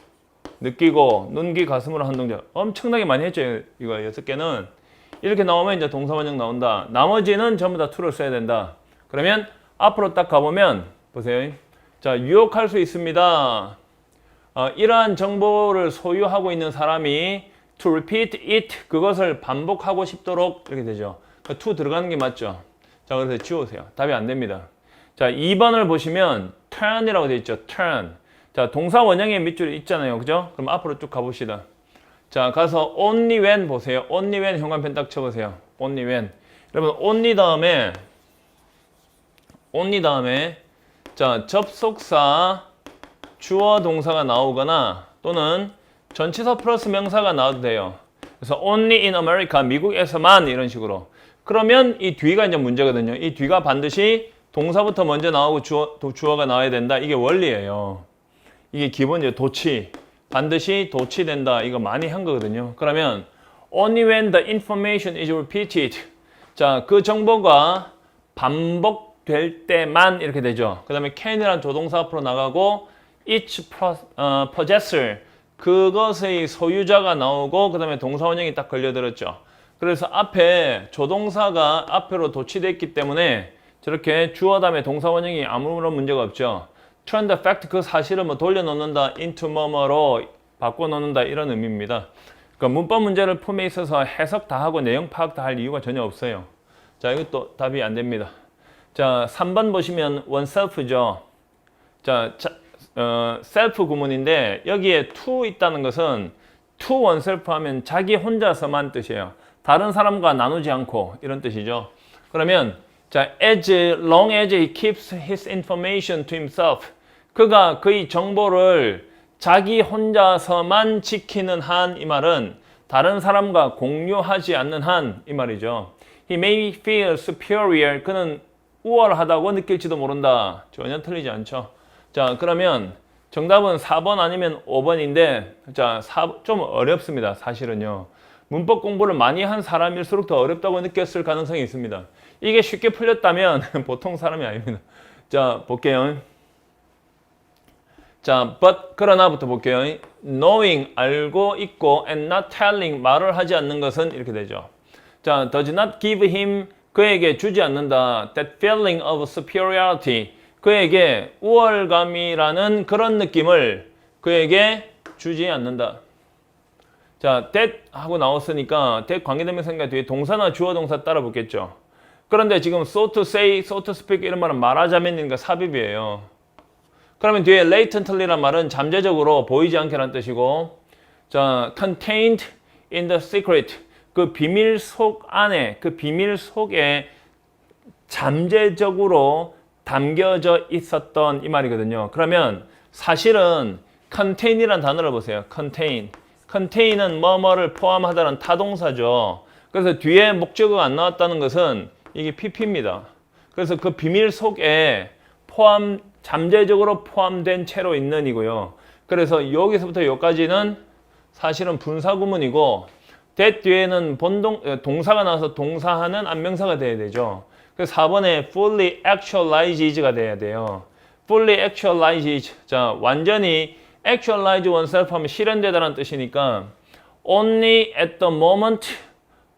느끼고, 눈, 귀, 가슴으로 한 동작. 엄청나게 많이 했죠. 이거 6개는. 이렇게 나오면 이제 동사 원형 나온다. 나머지는 전부 다 to를 써야 된다. 그러면 앞으로 딱 가보면 보세요. 자, 유혹할 수 있습니다. 이러한 정보를 소유하고 있는 사람이 to repeat it, 그것을 반복하고 싶도록 이렇게 되죠. 그러니까 to 들어가는 게 맞죠. 자, 그래서 지우세요. 답이 안 됩니다. 자, 2번을 보시면 turn이라고 되어 있죠. turn. 자, 동사 원형의 밑줄이 있잖아요. 그죠? 그럼 앞으로 쭉 가봅시다. 자, 가서 only when 보세요. only when 현관펜 딱 쳐보세요. only when. 여러분, only 다음에 자, 접속사 주어 동사가 나오거나 또는 전치사 플러스 명사가 나와도 돼요. 그래서 only in America, 미국에서만 이런 식으로. 그러면 이 뒤가 이제 문제거든요. 이 뒤가 반드시 동사부터 먼저 나오고 주어가 나와야 된다. 이게 원리예요. 이게 기본이에요. 도치. 반드시 도치된다. 이거 많이 한 거거든요. 그러면 only when the information is repeated. 자, 그 정보가 반복될 때만 이렇게 되죠. 그 다음에 can이란 조동사 앞으로 나가고 each possessor. 그것의 소유자가 나오고 그 다음에 동사 원형이 딱 걸려들었죠. 그래서 앞에 조동사가 앞으로 도치됐기 때문에 저렇게 주어 다음에 동사 원형이 아무런 문제가 없죠. turn the fact, 그 사실을 뭐 돌려놓는다, into 뭐뭐로 바꿔놓는다 이런 의미입니다. 그러니까 문법 문제를 품에 있어서 해석 다 하고 내용 파악 다 할 이유가 전혀 없어요. 자, 이것도 답이 안 됩니다. 자, 3번 보시면 oneself죠. 자, self 구문인데 여기에 to 있다는 것은 to oneself 하면 자기 혼자서만 뜻이에요. 다른 사람과 나누지 않고 이런 뜻이죠. 그러면 자, as long as he keeps his information to himself. 그가 그의 정보를 자기 혼자서만 지키는 한, 이 말은 다른 사람과 공유하지 않는 한, 이 말이죠. He may feel superior. 그는 우월하다고 느낄지도 모른다. 전혀 틀리지 않죠. 자, 그러면 정답은 4번 아니면 5번인데, 자, 좀 어렵습니다. 사실은요. 문법 공부를 많이 한 사람일수록 더 어렵다고 느꼈을 가능성이 있습니다. 이게 쉽게 풀렸다면 보통 사람이 아닙니다. 자, 볼게요. 자, but, 그러나부터 볼게요. knowing, 알고 있고, and not telling, 말을 하지 않는 것은 이렇게 되죠. 자, does not give him, 그에게 주지 않는다. that feeling of superiority, 그에게 우월감이라는 그런 느낌을 그에게 주지 않는다. 자, that 하고 나왔으니까 that 관계대명사니까 뒤에 동사나 주어 동사 따라 붙겠죠. 그런데 지금 so to say, so to speak 이런 말은 말하자면이니까 삽입이에요. 그러면 뒤에 latently란 말은 잠재적으로 보이지 않게란 뜻이고, 자, contained in the secret, 그 비밀 속 안에, 그 비밀 속에 잠재적으로 담겨져 있었던 이 말이거든요. 그러면 사실은 contain이란 단어를 보세요. contain은 뭐뭐를 포함하다는 타동사죠. 그래서 뒤에 목적어가 안 나왔다는 것은 이게 PP입니다. 그래서 그 비밀 속에 잠재적으로 포함된 채로 있는 이고요. 그래서 여기서부터 여기까지는 사실은 분사구문이고, that 뒤에는 동사가 나와서 동사하는 안명사가 돼야 되죠. 그래서 4번에 fully actualized가 돼야 돼요. fully actualized. 자, 완전히 actualize oneself 하면 실현되다는 뜻이니까 only at the moment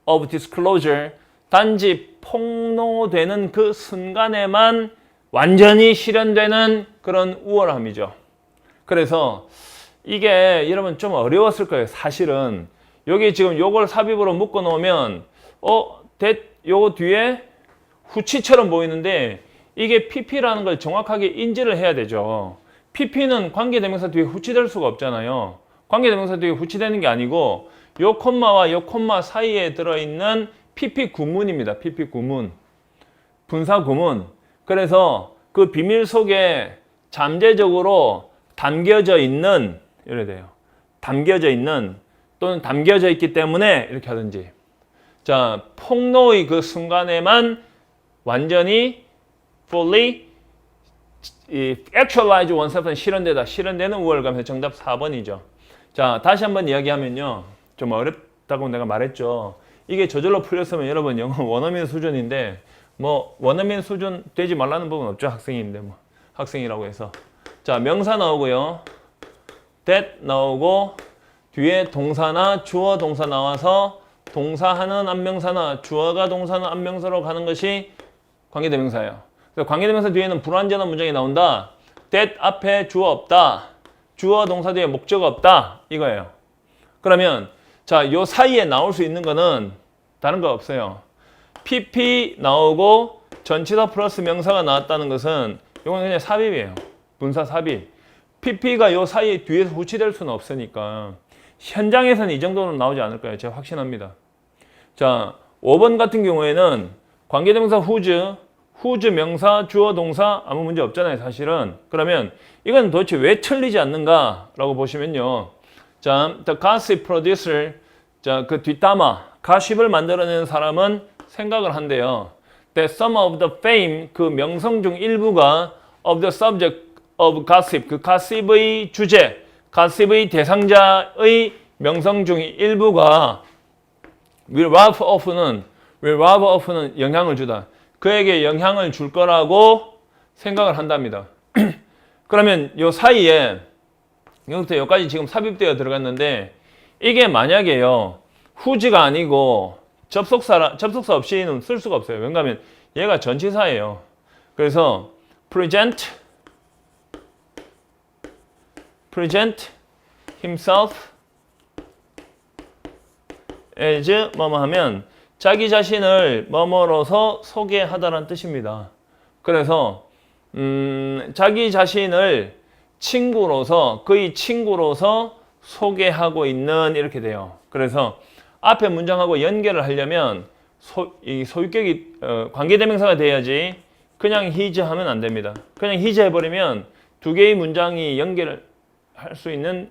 of disclosure, 단지 폭로되는 그 순간에만 완전히 실현되는 그런 우월함이죠. 그래서 이게 여러분 좀 어려웠을 거예요. 사실은 여기 지금 요걸 삽입으로 묶어 놓으면 요거 뒤에 후치처럼 보이는데 이게 PP라는 걸 정확하게 인지를 해야 되죠. PP는 관계대명사 뒤에 후치될 수가 없잖아요. 관계대명사 뒤에 후치되는 게 아니고 요 콤마와 요 콤마 사이에 들어있는 PP 구문입니다. PP 구문. 분사 구문. 그래서 그 비밀 속에 잠재적으로 담겨져 있는, 이래 돼요. 담겨져 있는 또는 담겨져 있기 때문에 이렇게 하든지. 자, 폭로의 그 순간에만 완전히 fully actualize oneself는 실현되다. 실현되는 우월감에서 정답 4번이죠. 자, 다시 한번 이야기하면요. 좀 어렵다고 내가 말했죠. 이게 저절로 풀렸으면 여러분 영어 원어민 수준인데 뭐 원어민 수준 되지 말라는 법은 없죠. 학생인데 뭐 학생이라고 해서. 자, 명사 나오고요. that 나오고 뒤에 동사나 주어 동사 나와서 동사하는 안명사나 주어가 동사는 안명사로 가는 것이 관계대명사예요. 그래서 관계대명사 뒤에는 불완전한 문장이 나온다. that 앞에 주어 없다. 주어 동사 뒤에 목적 없다. 이거예요. 그러면 자, 요 사이에 나올 수 있는 거는 다른 거 없어요. PP 나오고 전치사 플러스 명사가 나왔다는 것은 이건 그냥 삽입이에요. 분사 삽입. PP가 요 사이에 뒤에서 후치될 수는 없으니까 현장에서는 이 정도는 나오지 않을 거예요. 제가 확신합니다. 자, 5번 같은 경우에는 관계대명사 whose 명사, 주어 동사 아무 문제 없잖아요. 사실은. 그러면 이건 도대체 왜 틀리지 않는가 라고 보시면요. 자, the gossip producer, 자, 그 뒷담화, 가십을 만들어내는 사람은 생각을 한대요. That some of the fame, 그 명성 중 일부가 of the subject of gossip, 그 gossip의 주제, gossip의 대상자의 명성 중 일부가 will rub off는 영향을 주다. 그에게 영향을 줄 거라고 생각을 한답니다. 그러면 요 사이에 여기부터 여기까지 지금 삽입되어 들어갔는데 이게 만약에요 whose가 아니고 접속사 없이는 쓸 수가 없어요. 왜냐하면 얘가 전치사예요. 그래서 present himself as 뭐뭐 하면 자기 자신을 뭐뭐로서 소개하다라는 뜻입니다. 그래서 자기 자신을 친구로서 그의 친구로서 소개하고 있는 이렇게 돼요. 그래서 앞에 문장하고 연결을 하려면 이 소유격이 관계대명사가 돼야지 그냥 his 하면 안 됩니다. 그냥 his 해버리면 두 개의 문장이 연결할 수 있는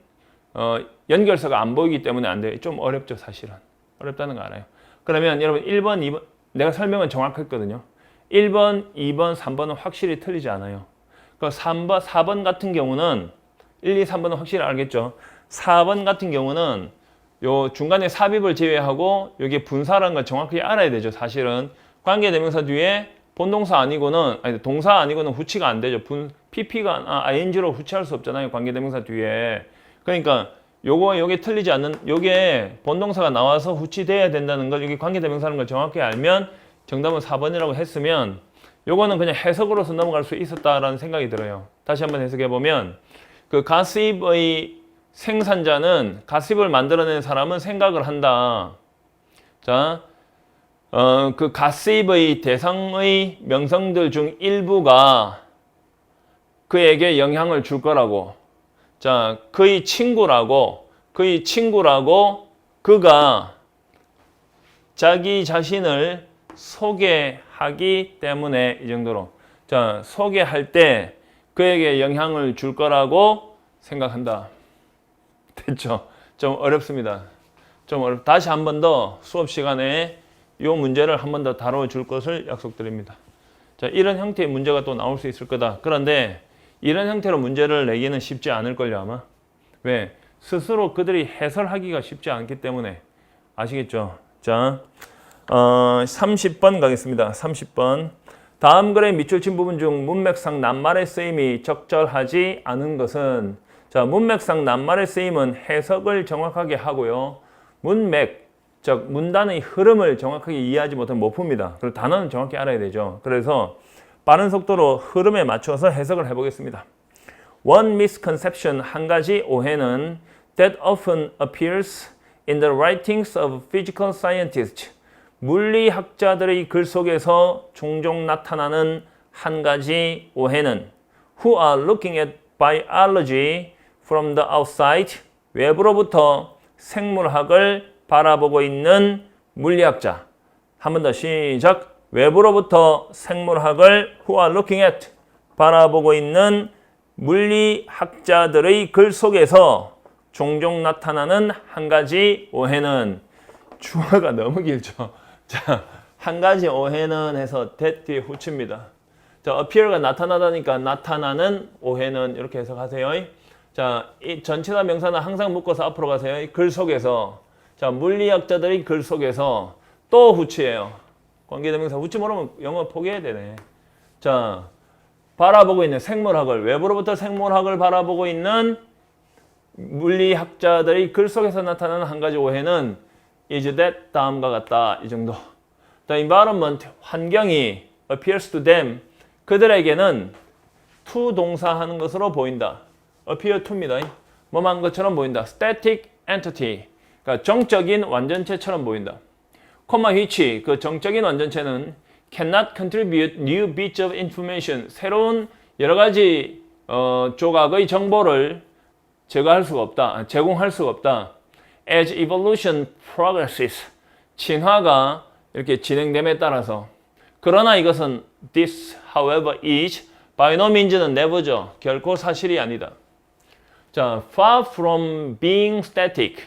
연결서가 안 보이기 때문에 안 돼요. 좀 어렵죠. 사실은. 어렵다는 거 알아요. 그러면 여러분 1번, 2번 내가 설명은 정확했거든요. 1번, 2번, 3번은 확실히 틀리지 않아요. 그 3번, 4번 같은 경우는 1, 2, 3번은 확실히 알겠죠. 4번 같은 경우는 요 중간에 삽입을 제외하고 여기 분사라는 걸 정확히 알아야 되죠. 사실은 관계대명사 뒤에 본동사 아니고는 아니 동사 아니고는 후치가 안 되죠. PP가 ing로 후치할 수 없잖아요. 관계대명사 뒤에. 그러니까 요게 틀리지 않는 요게 본동사가 나와서 후치돼야 된다는 걸 여기 관계대명사라는 걸 정확히 알면 정답은 4번이라고 했으면 요거는 그냥 해석으로서 넘어갈 수 있었다라는 생각이 들어요. 다시 한번 해석해 보면 그 가십의 생산자는 가십을 만들어낸 사람은 생각을 한다. 자, 그 가십의 대상의 명성들 중 일부가 그에게 영향을 줄 거라고. 자, 그의 친구라고 그가 자기 자신을 소개하기 때문에 이 정도로. 자, 소개할 때 그에게 영향을 줄 거라고 생각한다. 됐죠? 좀 어렵습니다. 다시 한 번 더 수업 시간에 이 문제를 한 번 더 다뤄줄 것을 약속드립니다. 자, 이런 형태의 문제가 또 나올 수 있을 거다. 그런데 이런 형태로 문제를 내기는 쉽지 않을걸요, 아마. 왜? 스스로 그들이 해설하기가 쉽지 않기 때문에. 아시겠죠? 자, 30번 가겠습니다. 30번. 다음 글의 밑줄 친 부분 중 문맥상 낱말의 쓰임이 적절하지 않은 것은, 자, 문맥상 낱말의 쓰임은 해석을 정확하게 하고요. 문맥, 즉 문단의 흐름을 정확하게 이해하지 못하면 못 풉니다. 그리고 단어는 정확히 알아야 되죠. 그래서 빠른 속도로 흐름에 맞춰서 해석을 해보겠습니다. One misconception, 한 가지 오해는 that often appears in the writings of physical scientists, 물리학자들의 글 속에서 종종 나타나는 한 가지 오해는 who are looking at biology from the outside, 외부로부터 생물학을 바라보고 있는 물리학자, 한 번 더 시작. 외부로부터 생물학을 who are looking at 바라보고 있는 물리학자들의 글 속에서 종종 나타나는 한 가지 오해는 주어가 너무 길죠. 자, 한 가지 오해는 해서 that 뒤에 후치입니다. 자, appear가 나타나다니까 나타나는 오해는 이렇게 해석하세요. 자, 이 전치사 명사는 항상 묶어서 앞으로 가세요. 글 속에서. 자, 물리학자들의 글 속에서 또 후치예요. 관계대명사 후치 모르면 영어 포기해야 되네. 자, 바라보고 있는 생물학을 외부로부터 생물학을 바라보고 있는 물리학자들의 글 속에서 나타나는 한 가지 오해는 is that 다음과 같다. 이 정도. The environment 환경이 appears to them 그들에게는 to 동사하는 것으로 보인다. appear to입니다. 뭐만 것처럼 보인다. static entity 그러니까 정적인 완전체처럼 보인다. 콤마 which 그 정적인 완전체는 cannot contribute new bits of information 새로운 여러 가지 조각의 정보를 제공할 수가 없다. As evolution progresses 진화가 이렇게 진행됨에 따라서 그러나 이것은 this however is by no means는 never죠. 결코 사실이 아니다. 자, far from being static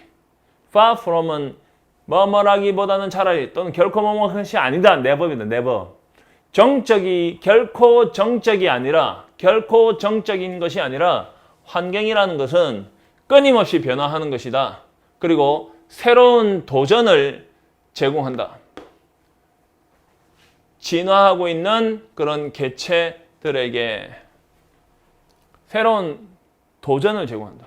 far from은 뭐뭐라기보다는 차라리 또는 결코 뭐뭐 것이 아니다. never입니다. never. 결코 정적인 것이 아니라 환경이라는 것은 끊임없이 변화하는 것이다. 그리고 새로운 도전을 제공한다. 진화하고 있는 그런 개체들에게 새로운 도전을 제공한다.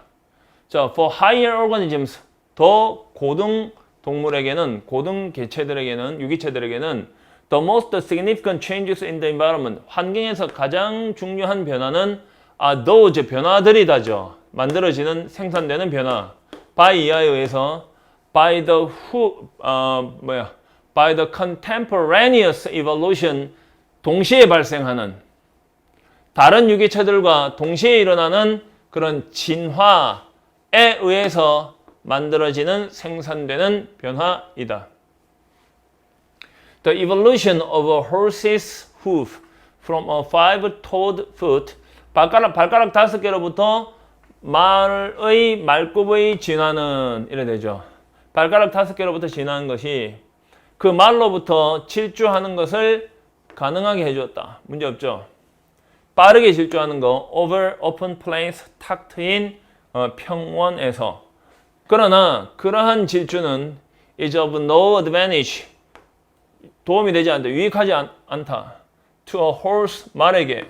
자, for higher organisms 더 고등 동물에게는 고등 개체들에게는 유기체들에게는 the most significant changes in the environment 환경에서 가장 중요한 변화는 are those 변화들이다죠. 만들어지는 생산되는 변화. by 이하에 의해서 by the contemporaneous evolution 동시에 발생하는 다른 유기체들과 동시에 일어나는 그런 진화에 의해서 만들어지는 생산되는 변화이다. The evolution of a horse's hoof from a five-toed foot 발가락 5개로부터 말의 말굽의 진화는 이래 되죠. 발가락 5개로부터 진화한 것이 그 말로부터 질주하는 것을 가능하게 해주었다. 문제 없죠. 빠르게 질주하는 거 over open plains 탁 트인 평원에서 그러나 그러한 질주는 is of no advantage 도움이 되지 않다. 유익하지 않다. to a horse 말에게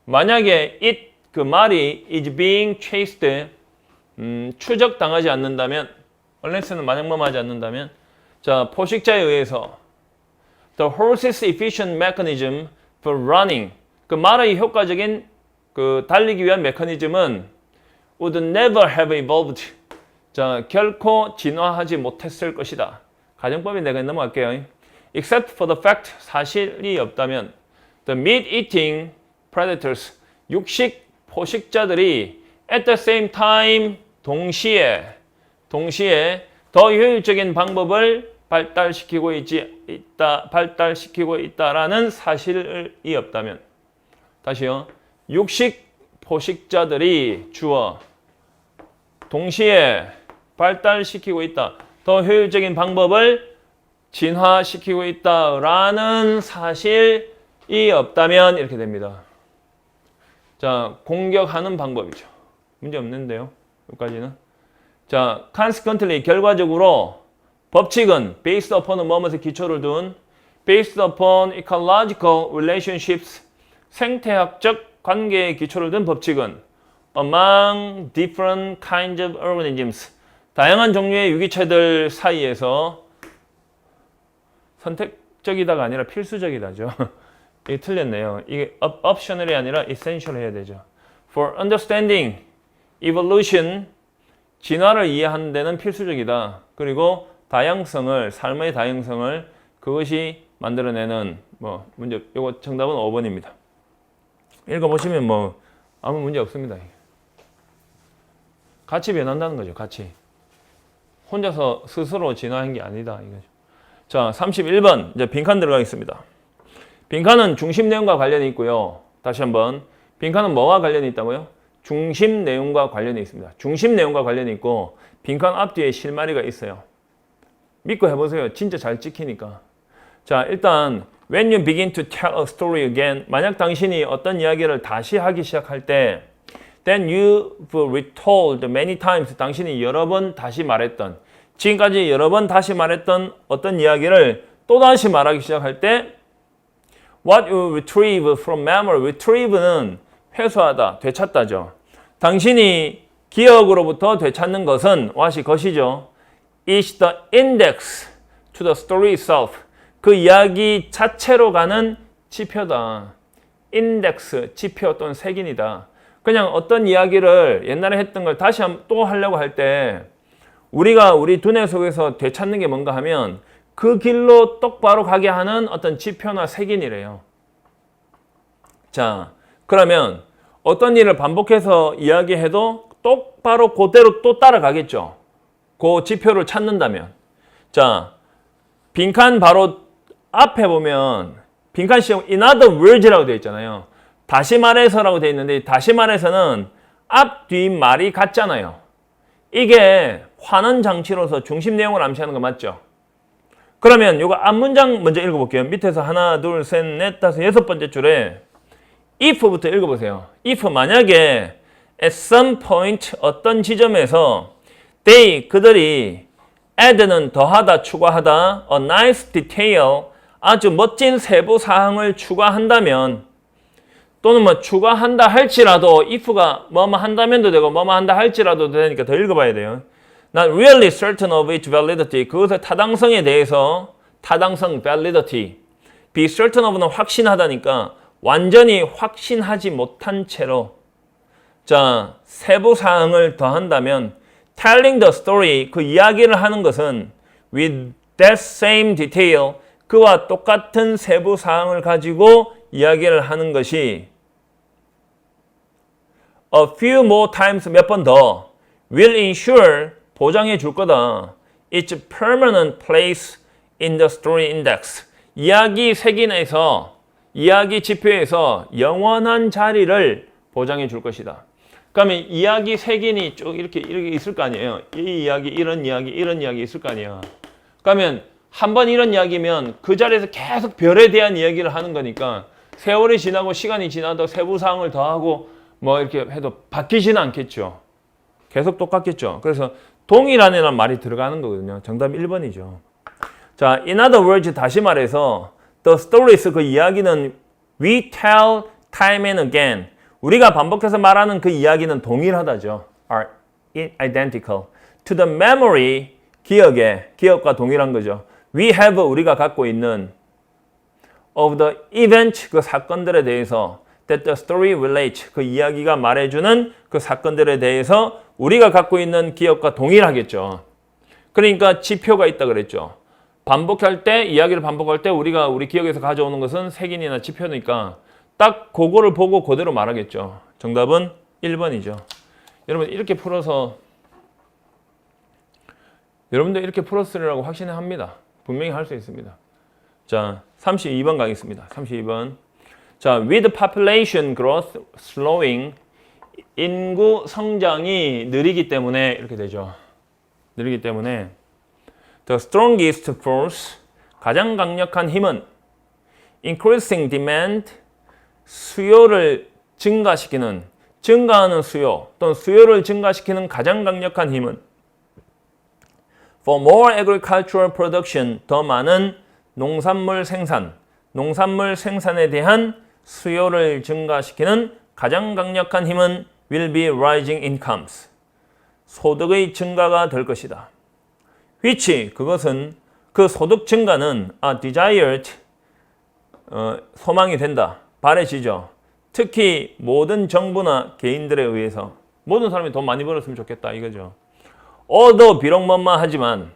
만약에 그 말이 is being chased 추적당하지 않는다면 unless는 만약 뭐하지 않는다면 자 포식자에 의해서 the horse's efficient mechanism for running 그 말의 효과적인 그 달리기 위한 메커니즘은 would never have evolved 자 결코 진화하지 못했을 것이다. 가정법인데 그냥 넘어갈게요. except for the fact 사실이 없다면 the meat-eating predators 육식 포식자들이 at the same time 동시에 더 효율적인 방법을 발달시키고 있다라는 사실이 없다면 다시요. 육식 포식자들이 주어 동시에 발달시키고 있다. 더 효율적인 방법을 진화시키고 있다라는 사실이 없다면 이렇게 됩니다. 자, 공격하는 방법이죠. 문제 없는데요. 여기까지는. 자, consequently 결과적으로 법칙은 based upon은 뭐뭐에 기초를 둔 based upon ecological relationships 생태학적 관계에 기초를 둔 법칙은 among different kinds of organisms 다양한 종류의 유기체들 사이에서 선택적이다가 아니라 필수적이다죠. 이게 틀렸네요. 이게 optional이 아니라 essential 해야 되죠. For understanding evolution 진화를 이해하는 데는 필수적이다. 그리고 다양성을 삶의 다양성을 그것이 만들어내는 뭐 문제 이거 정답은 5번입니다. 읽어보시면 뭐 아무 문제 없습니다. 같이 변한다는 거죠. 같이 혼자서 스스로 진화한 게 아니다 이거죠. 자, 31번 이제 빈칸 들어가겠습니다. 빈칸은 중심 내용과 관련이 있고요. 다시 한번 빈칸은 뭐와 관련이 있다고요? 중심 내용과 관련이 있습니다. 중심 내용과 관련이 있고 빈칸 앞뒤에 실마리가 있어요. 믿고 해보세요. 진짜 잘 찍히니까. 자, 일단 when you begin to tell a story again, 만약 당신이 어떤 이야기를 다시 하기 시작할 때 then you've retold many times, 당신이 여러 번 다시 말했던, 지금까지 여러 번 다시 말했던 어떤 이야기를 또다시 말하기 시작할 때 what you retrieve from memory, retrieve는 회수하다, 되찾다죠. 당신이 기억으로부터 되찾는 것은 what이 것이죠. is the index to the story itself. 그 이야기 자체로 가는 지표다. 인덱스, 지표 또는 색인이다. 그냥 어떤 이야기를 옛날에 했던 걸 다시 또 하려고 할 때 우리가 우리 두뇌 속에서 되찾는 게 뭔가 하면 그 길로 똑바로 가게 하는 어떤 지표나 색인이래요. 자, 그러면 어떤 일을 반복해서 이야기해도 똑바로 그대로 또 따라가겠죠. 그 지표를 찾는다면. 자, 빈칸 바로 앞에 보면 빈칸 시험 in other words라고 되어 있잖아요. 다시 말해서라고 되어 있는데 다시 말해서는 앞, 뒤 말이 같잖아요. 이게 환원 장치로서 중심 내용을 암시하는 거 맞죠? 그러면 이거 앞문장 먼저 읽어볼게요. 밑에서 하나, 둘, 셋, 넷, 다섯, 여섯 번째 줄에 if부터 읽어보세요. if 만약에 at some point 어떤 지점에서 they 그들이 add는 더하다, 추가하다 a nice detail 아주 멋진 세부 사항을 추가한다면 또는 뭐 추가한다 할지라도 if가 뭐뭐 한다면도 되고 뭐뭐 한다 할지라도 되니까 더 읽어봐야 돼요. Not really certain of its validity. 그것의 타당성에 대해서 타당성 validity. Be certain of는 확신하다니까 완전히 확신하지 못한 채로 자 세부 사항을 더한다면 telling the story 그 이야기를 하는 것은 with that same detail 그와 똑같은 세부 사항을 가지고 이야기를 하는 것이 a few more times 몇 번 더 will ensure 보장해 줄 거다. its permanent place in the story index. 이야기 색인에서 이야기 지표에서 영원한 자리를 보장해 줄 것이다. 그러면 이야기 색인이 쭉 이렇게 있을 거 아니에요. 이 이야기, 이런 이야기 있을 거 아니에요. 그러면 한 번 이런 이야기면 그 자리에서 계속 별에 대한 이야기를 하는 거니까 세월이 지나고 시간이 지나도 세부 사항을 더하고 뭐 이렇게 해도 바뀌지는 않겠죠. 계속 똑같겠죠. 그래서 동일한이라는 말이 들어가는 거거든요. 정답 1번이죠. 자, in other words 다시 말해서 the stories 그 이야기는 we tell time and again 우리가 반복해서 말하는 그 이야기는 동일하다죠. are identical to the memory 기억과 동일한 거죠. We have 우리가 갖고 있는 of the event 그 사건들에 대해서 that the story relates 그 이야기가 말해주는 그 사건들에 대해서 우리가 갖고 있는 기억과 동일하겠죠. 그러니까 지표가 있다 그랬죠. 반복할 때 이야기를 반복할 때 우리가 우리 기억에서 가져오는 것은 색인이나 지표니까 딱 그거를 보고 그대로 말하겠죠. 정답은 1번이죠. 여러분 이렇게 풀어서 여러분들 이렇게 풀었으리라고 확신합니다. 분명히 할 수 있습니다. 자, 32번 가겠습니다. 32번. 자, with population growth slowing 인구 성장이 느리기 때문에 이렇게 되죠. 느리기 때문에 the strongest force 가장 강력한 힘은 increasing demand 수요를 증가시키는 증가하는 수요 또는 수요를 증가시키는 가장 강력한 힘은 for more agricultural production 더 많은 농산물 생산에 대한 수요를 증가시키는 가장 강력한 힘은 will be rising incomes. 소득의 증가가 될 것이다. which 그것은 그 소득 증가는 desired 소망이 된다. 바래지죠. 특히 모든 정부나 개인들에 의해서 모든 사람이 돈 많이 벌었으면 좋겠다 이거죠. although 비록 뭐뭐하지만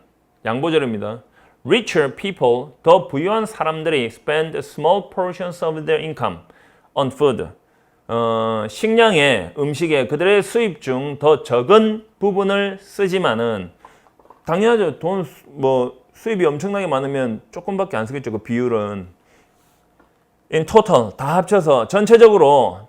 양보절입니다. richer people 더 부유한 사람들이 spend small portions of their income on food. 식량에 음식에 그들의 수입 중 더 적은 부분을 쓰지만은 당연하죠. 돈 뭐 수입이 엄청나게 많으면 조금밖에 안 쓰겠죠. 그 비율은. In total 다 합쳐서 전체적으로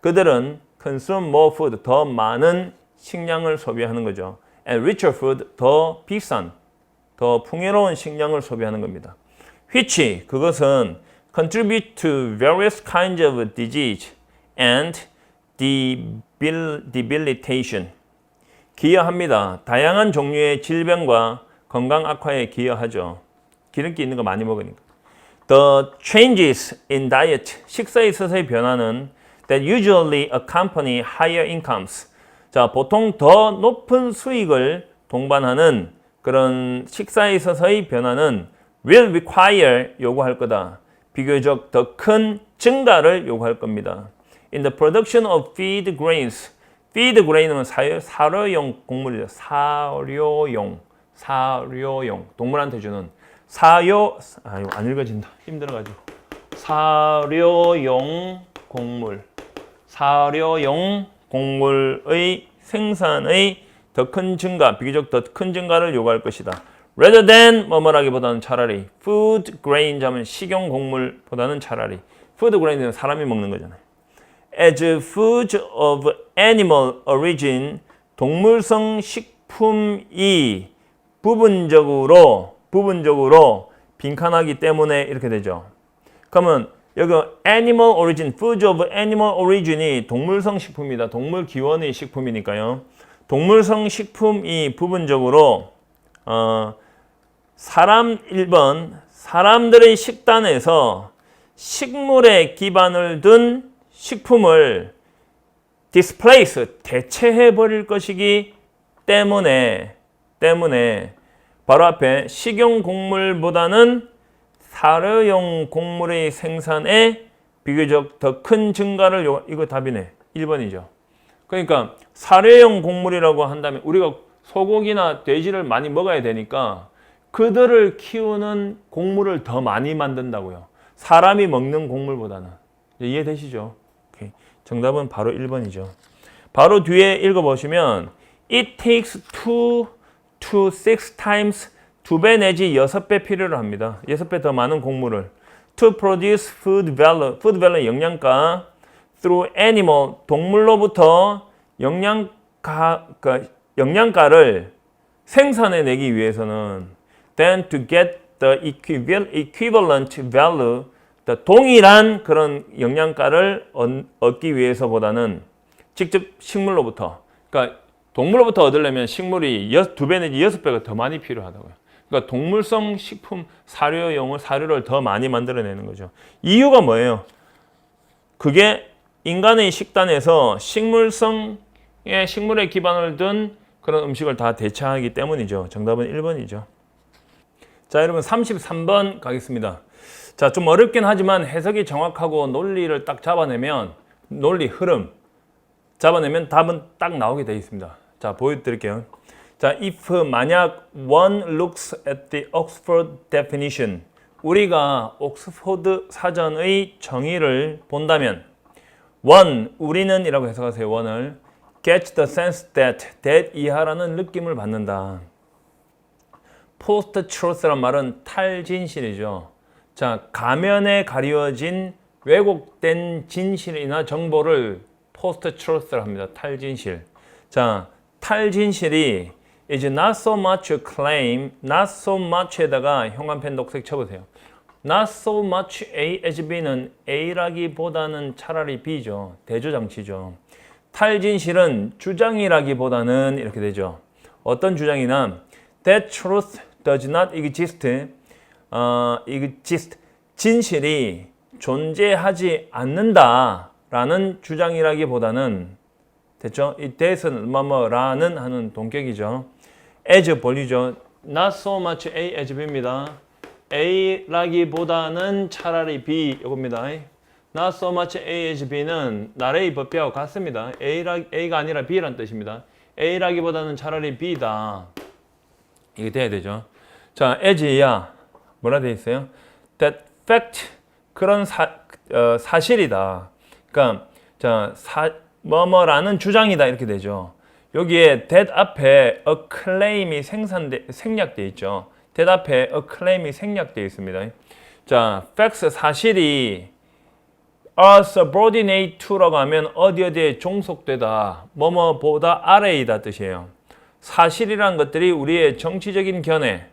그들은 consume more food 더 많은 식량을 소비하는 거죠. And richer food 더 비싼 더 풍요로운 식량을 소비하는 겁니다. which 그것은 contribute to various kinds of disease and debilitation 기여합니다. 다양한 종류의 질병과 건강 악화에 기여하죠. 기름기 있는 거 많이 먹으니까. The changes in diet 식사에 있어서의 변화는 that usually accompany higher incomes 자, 보통 더 높은 수익을 동반하는 그런 식사에 있어서의 변화는 will require 요구할 거다. 비교적 더 큰 증가를 요구할 겁니다. In the production of feed grains. feed grain은 사료용 곡물이죠. 사료용. 동물한테 주는 안 읽어진다. 힘들어가지고. 사료용 곡물의 생산의 더 큰 증가, 비교적 더 큰 증가를 요구할 것이다. rather than 뭐뭐라기보다는 차라리 food grain 자면 식용 곡물보다는 차라리 food grain은 사람이 먹는 거잖아요. as food of animal origin 동물성 식품이 부분적으로 빈칸하기 때문에 이렇게 되죠. 그러면 여기 animal origin, food of animal origin이 동물성 식품이다. 동물 기원의 식품이니까요. 동물성 식품이 부분적으로 1번 사람들의 식단에서 식물에 기반을 둔 식품을 displace, 대체해 버릴 것이기 때문에 바로 앞에 식용 곡물보다는 사료용 곡물의 생산에 비교적 더 큰 증가를 이거 답이네. 1번이죠. 그러니까 사료용 곡물이라고 한다면 우리가 소고기나 돼지를 많이 먹어야 되니까 그들을 키우는 곡물을 더 많이 만든다고요. 사람이 먹는 곡물보다는. 이해되시죠? 오케이. 정답은 바로 1번이죠. 바로 뒤에 읽어보시면 It takes 2 to 6 times 2배 내지 6배 필요로 합니다. 6배 더 많은 곡물을 to produce food value, food value 영양가 through animal, 동물로부터 영양가를 생산해내기 위해서는 than to get the equivalent value, 동일한 그런 영양가를 얻기 위해서보다는 직접 식물로부터, 그러니까 동물로부터 얻으려면 식물이 2배 내지 6배가 더 많이 필요하다고요. 그러니까 동물성 식품 사료를 더 많이 만들어내는 거죠. 이유가 뭐예요? 그게 인간의 식단에서 식물에 기반을 둔 그런 음식을 다 대체하기 때문이죠. 정답은 1번이죠. 자, 여러분 33번 가겠습니다. 자, 좀 어렵긴 하지만 해석이 정확하고 논리를 딱 잡아내면 논리 흐름 잡아내면 답은 딱 나오게 되어 있습니다. 자, 보여드릴게요. 자, if 만약 one looks at the Oxford definition 우리가 옥스포드 사전의 정의를 본다면 one, 우리는 이라고 해석하세요. one을 get the sense that 이하라는 느낌을 받는다. post-truth란 말은 탈진실이죠. 자, 가면에 가리워진 왜곡된 진실이나 정보를 post-truth라 합니다. 탈진실. 자, 탈진실이 is not so much a claim, not so much에다가 형광펜 녹색 쳐보세요. Not so much A as B는 A라기보다는 차라리 B죠. 대조장치죠. 탈진실은 주장이라기보다는 이렇게 되죠. 어떤 주장이나 That truth does not exist. 진실이 존재하지 않는다라는 주장이라기보다는 됐죠? 이 that은 뭐뭐라는 하는 동격이죠. as 벌리죠. Not so much A as B입니다. A라기보다는 차라리 B 이겁니다. Not so much A as B는 나래의 법칙하고 같습니다. A가 아니라 B란 뜻입니다. A라기보다는 차라리 B다. 이게 돼야 되죠. 자, as야 뭐라 돼 있어요? That fact 그런 사실이다. 그러니까 자, 뭐뭐라는 주장이다 이렇게 되죠. 여기에 that 앞에 a claim이 생략돼 있죠. 대답해 a claim이 생략되어 있습니다. 자, facts 사실이 are subordinate to라고 하면 어디에 종속되다, 뭐뭐보다 아래이다 뜻이에요. 사실이란 것들이 우리의 정치적인 견해,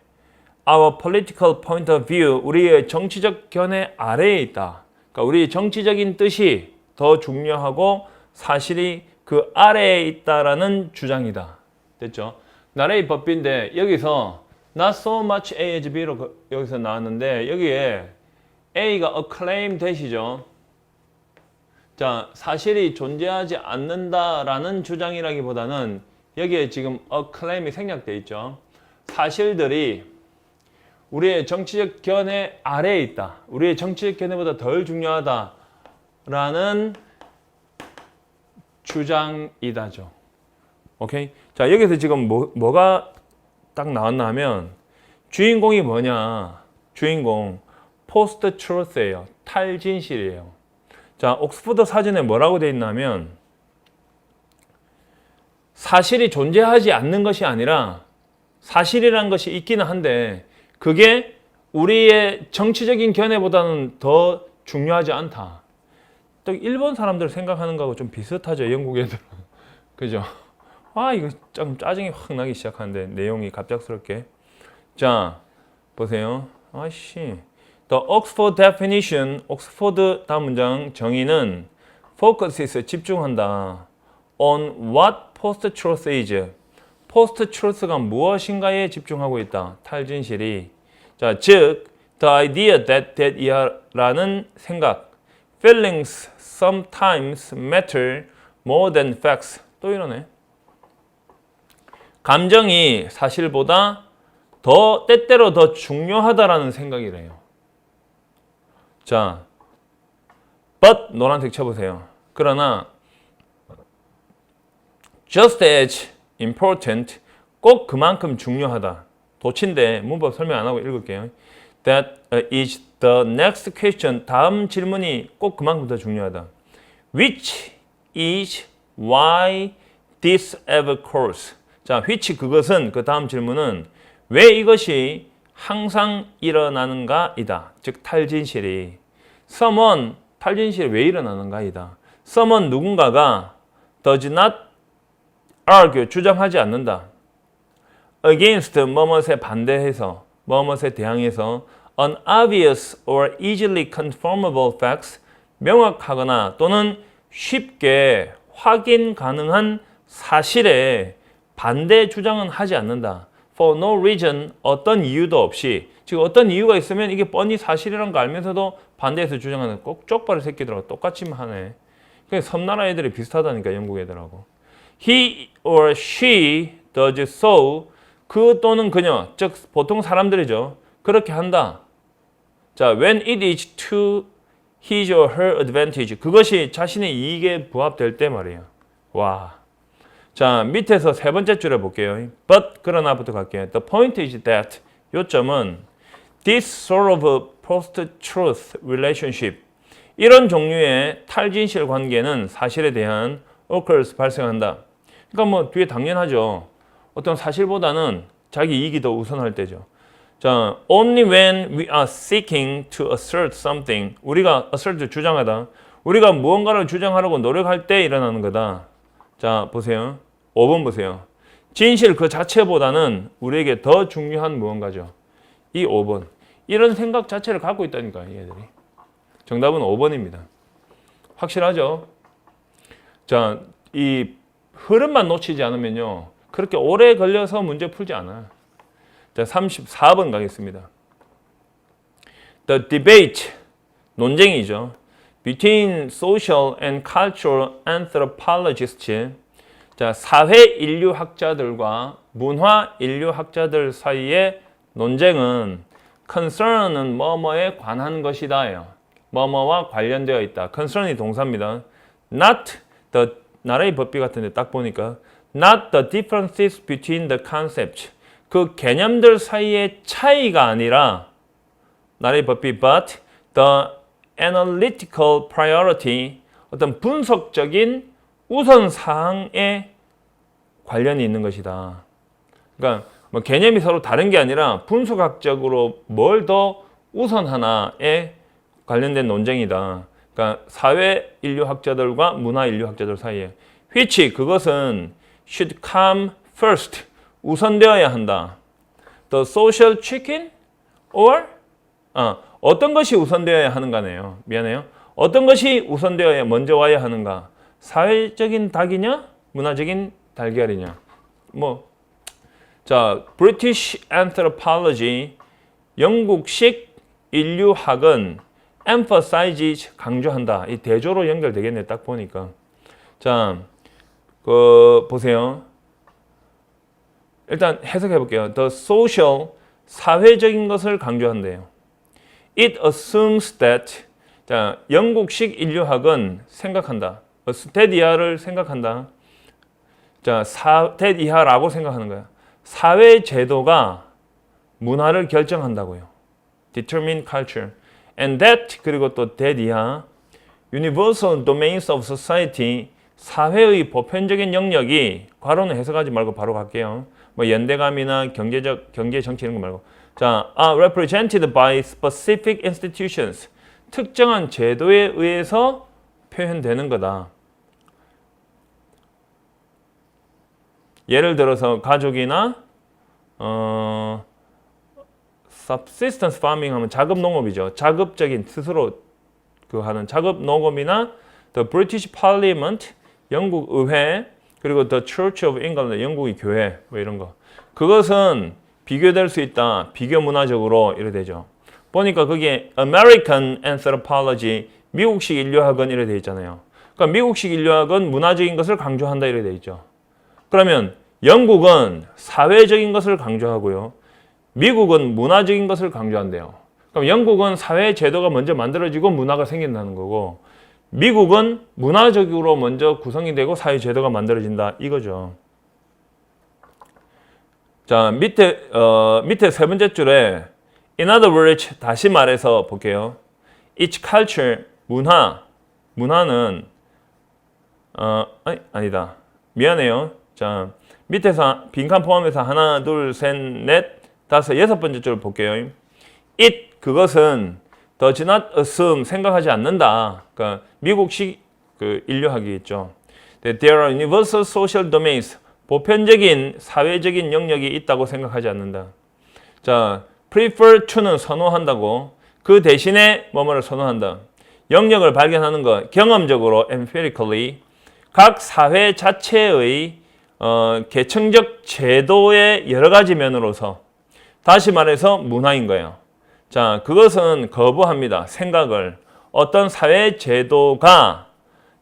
our political point of view, 우리의 정치적 견해 아래에 있다. 그러니까 우리의 정치적인 뜻이 더 중요하고 사실이 그 아래에 있다라는 주장이다. 됐죠? 나라의 법비인데 여기서 not so much A as B로 여기서 나왔는데 여기에 A가 a claim 되시죠? 자, 사실이 존재하지 않는다라는 주장이라기보다는 여기에 지금 a claim이 생략되어 있죠. 사실들이 우리의 정치적 견해 아래에 있다. 우리의 정치적 견해보다 덜 중요하다라는 주장이다죠. 오케이? 자, 여기서 지금 뭐가 딱 나왔나 하면 주인공이 뭐냐? 주인공 포스트 트루스예요. 탈진실이에요. 자, 옥스퍼드 사전에 뭐라고 되어 있냐면 사실이 존재하지 않는 것이 아니라 사실이란 것이 있기는 한데 그게 우리의 정치적인 견해보다는 더 중요하지 않다. 또 일본 사람들 생각하는 거하고 좀 비슷하죠. 영국 애들은. 그죠? 아, 이거 좀 짜증이 확 나기 시작하는데 내용이 갑작스럽게. 자, 보세요. 아씨. The Oxford definition, 옥스퍼드 다음 문장 정의는 focuses, 집중한다. on what post-truth is. post-truth가 무엇인가에 집중하고 있다. 탈진실이. 자, 즉, the idea that 라는 생각. feelings sometimes matter more than facts. 또 이러네. 감정이 사실보다 때때로 더 중요하다라는 생각이래요. 자, but 노란색 쳐보세요. 그러나 just as important, 꼭 그만큼 중요하다. 도치인데 문법 설명 안 하고 읽을게요. That is the next question. 다음 질문이 꼭 그만큼 더 중요하다. Which is why this ever occurs. 자, which 그것은 그 다음 질문은 왜 이것이 항상 일어나는가이다. 즉 탈진실이. someone 탈진실이 왜 일어나는가이다. someone 누군가가 does not argue 주장하지 않는다. against 뭐뭇에 반대해서 뭐뭇에 대항해서 an obvious or easily confirmable facts 명확하거나 또는 쉽게 확인 가능한 사실에 반대 주장은 하지 않는다. For no reason, 어떤 이유도 없이. 즉 어떤 이유가 있으면 이게 뻔히 사실이라는 거 알면서도 반대해서 주장하는 꼭 쪽발이 새끼들하고 똑같이 하네. 그냥 섬나라 애들이 비슷하다니까 영국 애들하고. He or she does so. 그 또는 그녀, 즉 보통 사람들이죠. 그렇게 한다. 자, when it is to his or her advantage. 그것이 자신의 이익에 부합될 때 말이에요. 와. 자, 밑에서 세 번째 줄에 볼게요. But 그러나부터 갈게요. The point is that 요점은 this sort of post-truth relationship 이런 종류의 탈진실 관계는 사실에 대한 occurs 발생한다. 그러니까 뭐 뒤에 당연하죠. 어떤 사실보다는 자기 이익이 더 우선할 때죠. 자, only when we are seeking to assert something 우리가 assert 주장하다. 우리가 무언가를 주장하려고 노력할 때 일어나는 거다. 자, 보세요. 5번 보세요. 진실 그 자체보다는 우리에게 더 중요한 무언가죠. 이 5번. 이런 생각 자체를 갖고 있다니까, 얘들이. 정답은 5번입니다. 확실하죠? 자, 이 흐름만 놓치지 않으면요. 그렇게 오래 걸려서 문제 풀지 않아요. 자, 34번 가겠습니다. The debate, 논쟁이죠. Between social and cultural anthropologists. 자, 사회 인류학자들과 문화 인류학자들 사이의 논쟁은 concern은 뭐뭐에 관한 것이다예요. 뭐뭐와 관련되어 있다. concern이 동사입니다. not the 나라의 법비 같은데 딱 보니까 not the differences between the concepts. 그 개념들 사이의 차이가 아니라 나라의 법비 but the analytical priority 어떤 분석적인 우선 사항에 관련이 있는 것이다. 그러니까 뭐 개념이 서로 다른 게 아니라 분수학적으로 뭘 더 우선하나에 관련된 논쟁이다. 그러니까 사회 인류학자들과 문화 인류학자들 사이에 which 그것은 should come first 우선되어야 한다. The social chicken or 어떤 것이 우선되어야 하는가네요. 미안해요. 어떤 것이 우선되어야 먼저 와야 하는가? 사회적인 닭이냐? 문화적인 달걀이냐? 자, British Anthropology 영국식 인류학은 emphasize 강조한다. 이 대조로 연결되겠네. 딱 보니까. 자, 보세요. 일단 해석해 볼게요. The social 사회적인 것을 강조한대요. It assumes that 자, 영국식 인류학은 생각한다. that 이하를 생각한다. 자, that 이하라고 생각하는 거야. 사회 제도가 문화를 결정한다고요. Determine culture. And that 그리고 또 that 이하 universal domains of society 사회의 보편적인 영역이 괄호는 해석하지 말고 바로 갈게요. 뭐 연대감이나 경제 정치 이런 거 말고 자, are represented by specific institutions 특정한 제도에 의해서 표현되는 거다. 예를 들어서 가족이나 subsistence farming 하면 자급 농업이죠. 자급적인 스스로 하는 자급 농업이나 the British Parliament 영국 의회 그리고 the Church of England 영국의 교회 뭐 이런 거 그것은 비교될 수 있다. 비교 문화적으로 이래 되죠. 보니까 그게 American Anthropology 미국식 인류학은 이래 돼 있잖아요. 그러니까 미국식 인류학은 문화적인 것을 강조한다 이래 돼 있죠. 그러면 영국은 사회적인 것을 강조하고요. 미국은 문화적인 것을 강조한대요. 그럼 영국은 사회 제도가 먼저 만들어지고 문화가 생긴다는 거고 미국은 문화적으로 먼저 구성이 되고 사회 제도가 만들어진다 이거죠. 자, 밑에 세 번째 줄에 in other words 다시 말해서 볼게요. Each culture 문화는 아니다. 미안해요. 자, 밑에서 빈칸 포함해서 하나, 둘, 셋, 넷, 다섯, 여섯 번째 줄 볼게요. It 그것은 does not assume 생각하지 않는다. 그러니까 미국식 인류학이 있죠. There are universal social domains 보편적인 사회적인 영역이 있다고 생각하지 않는다. 자, prefer to는 선호한다고 그 대신에 뭐뭐를 선호한다. 영역을 발견하는 것 경험적으로 empirically 각 사회 자체의 계층적 제도의 여러 가지 면으로서 다시 말해서 문화인 거예요. 자, 그것은 거부합니다. 생각을 어떤 사회 제도가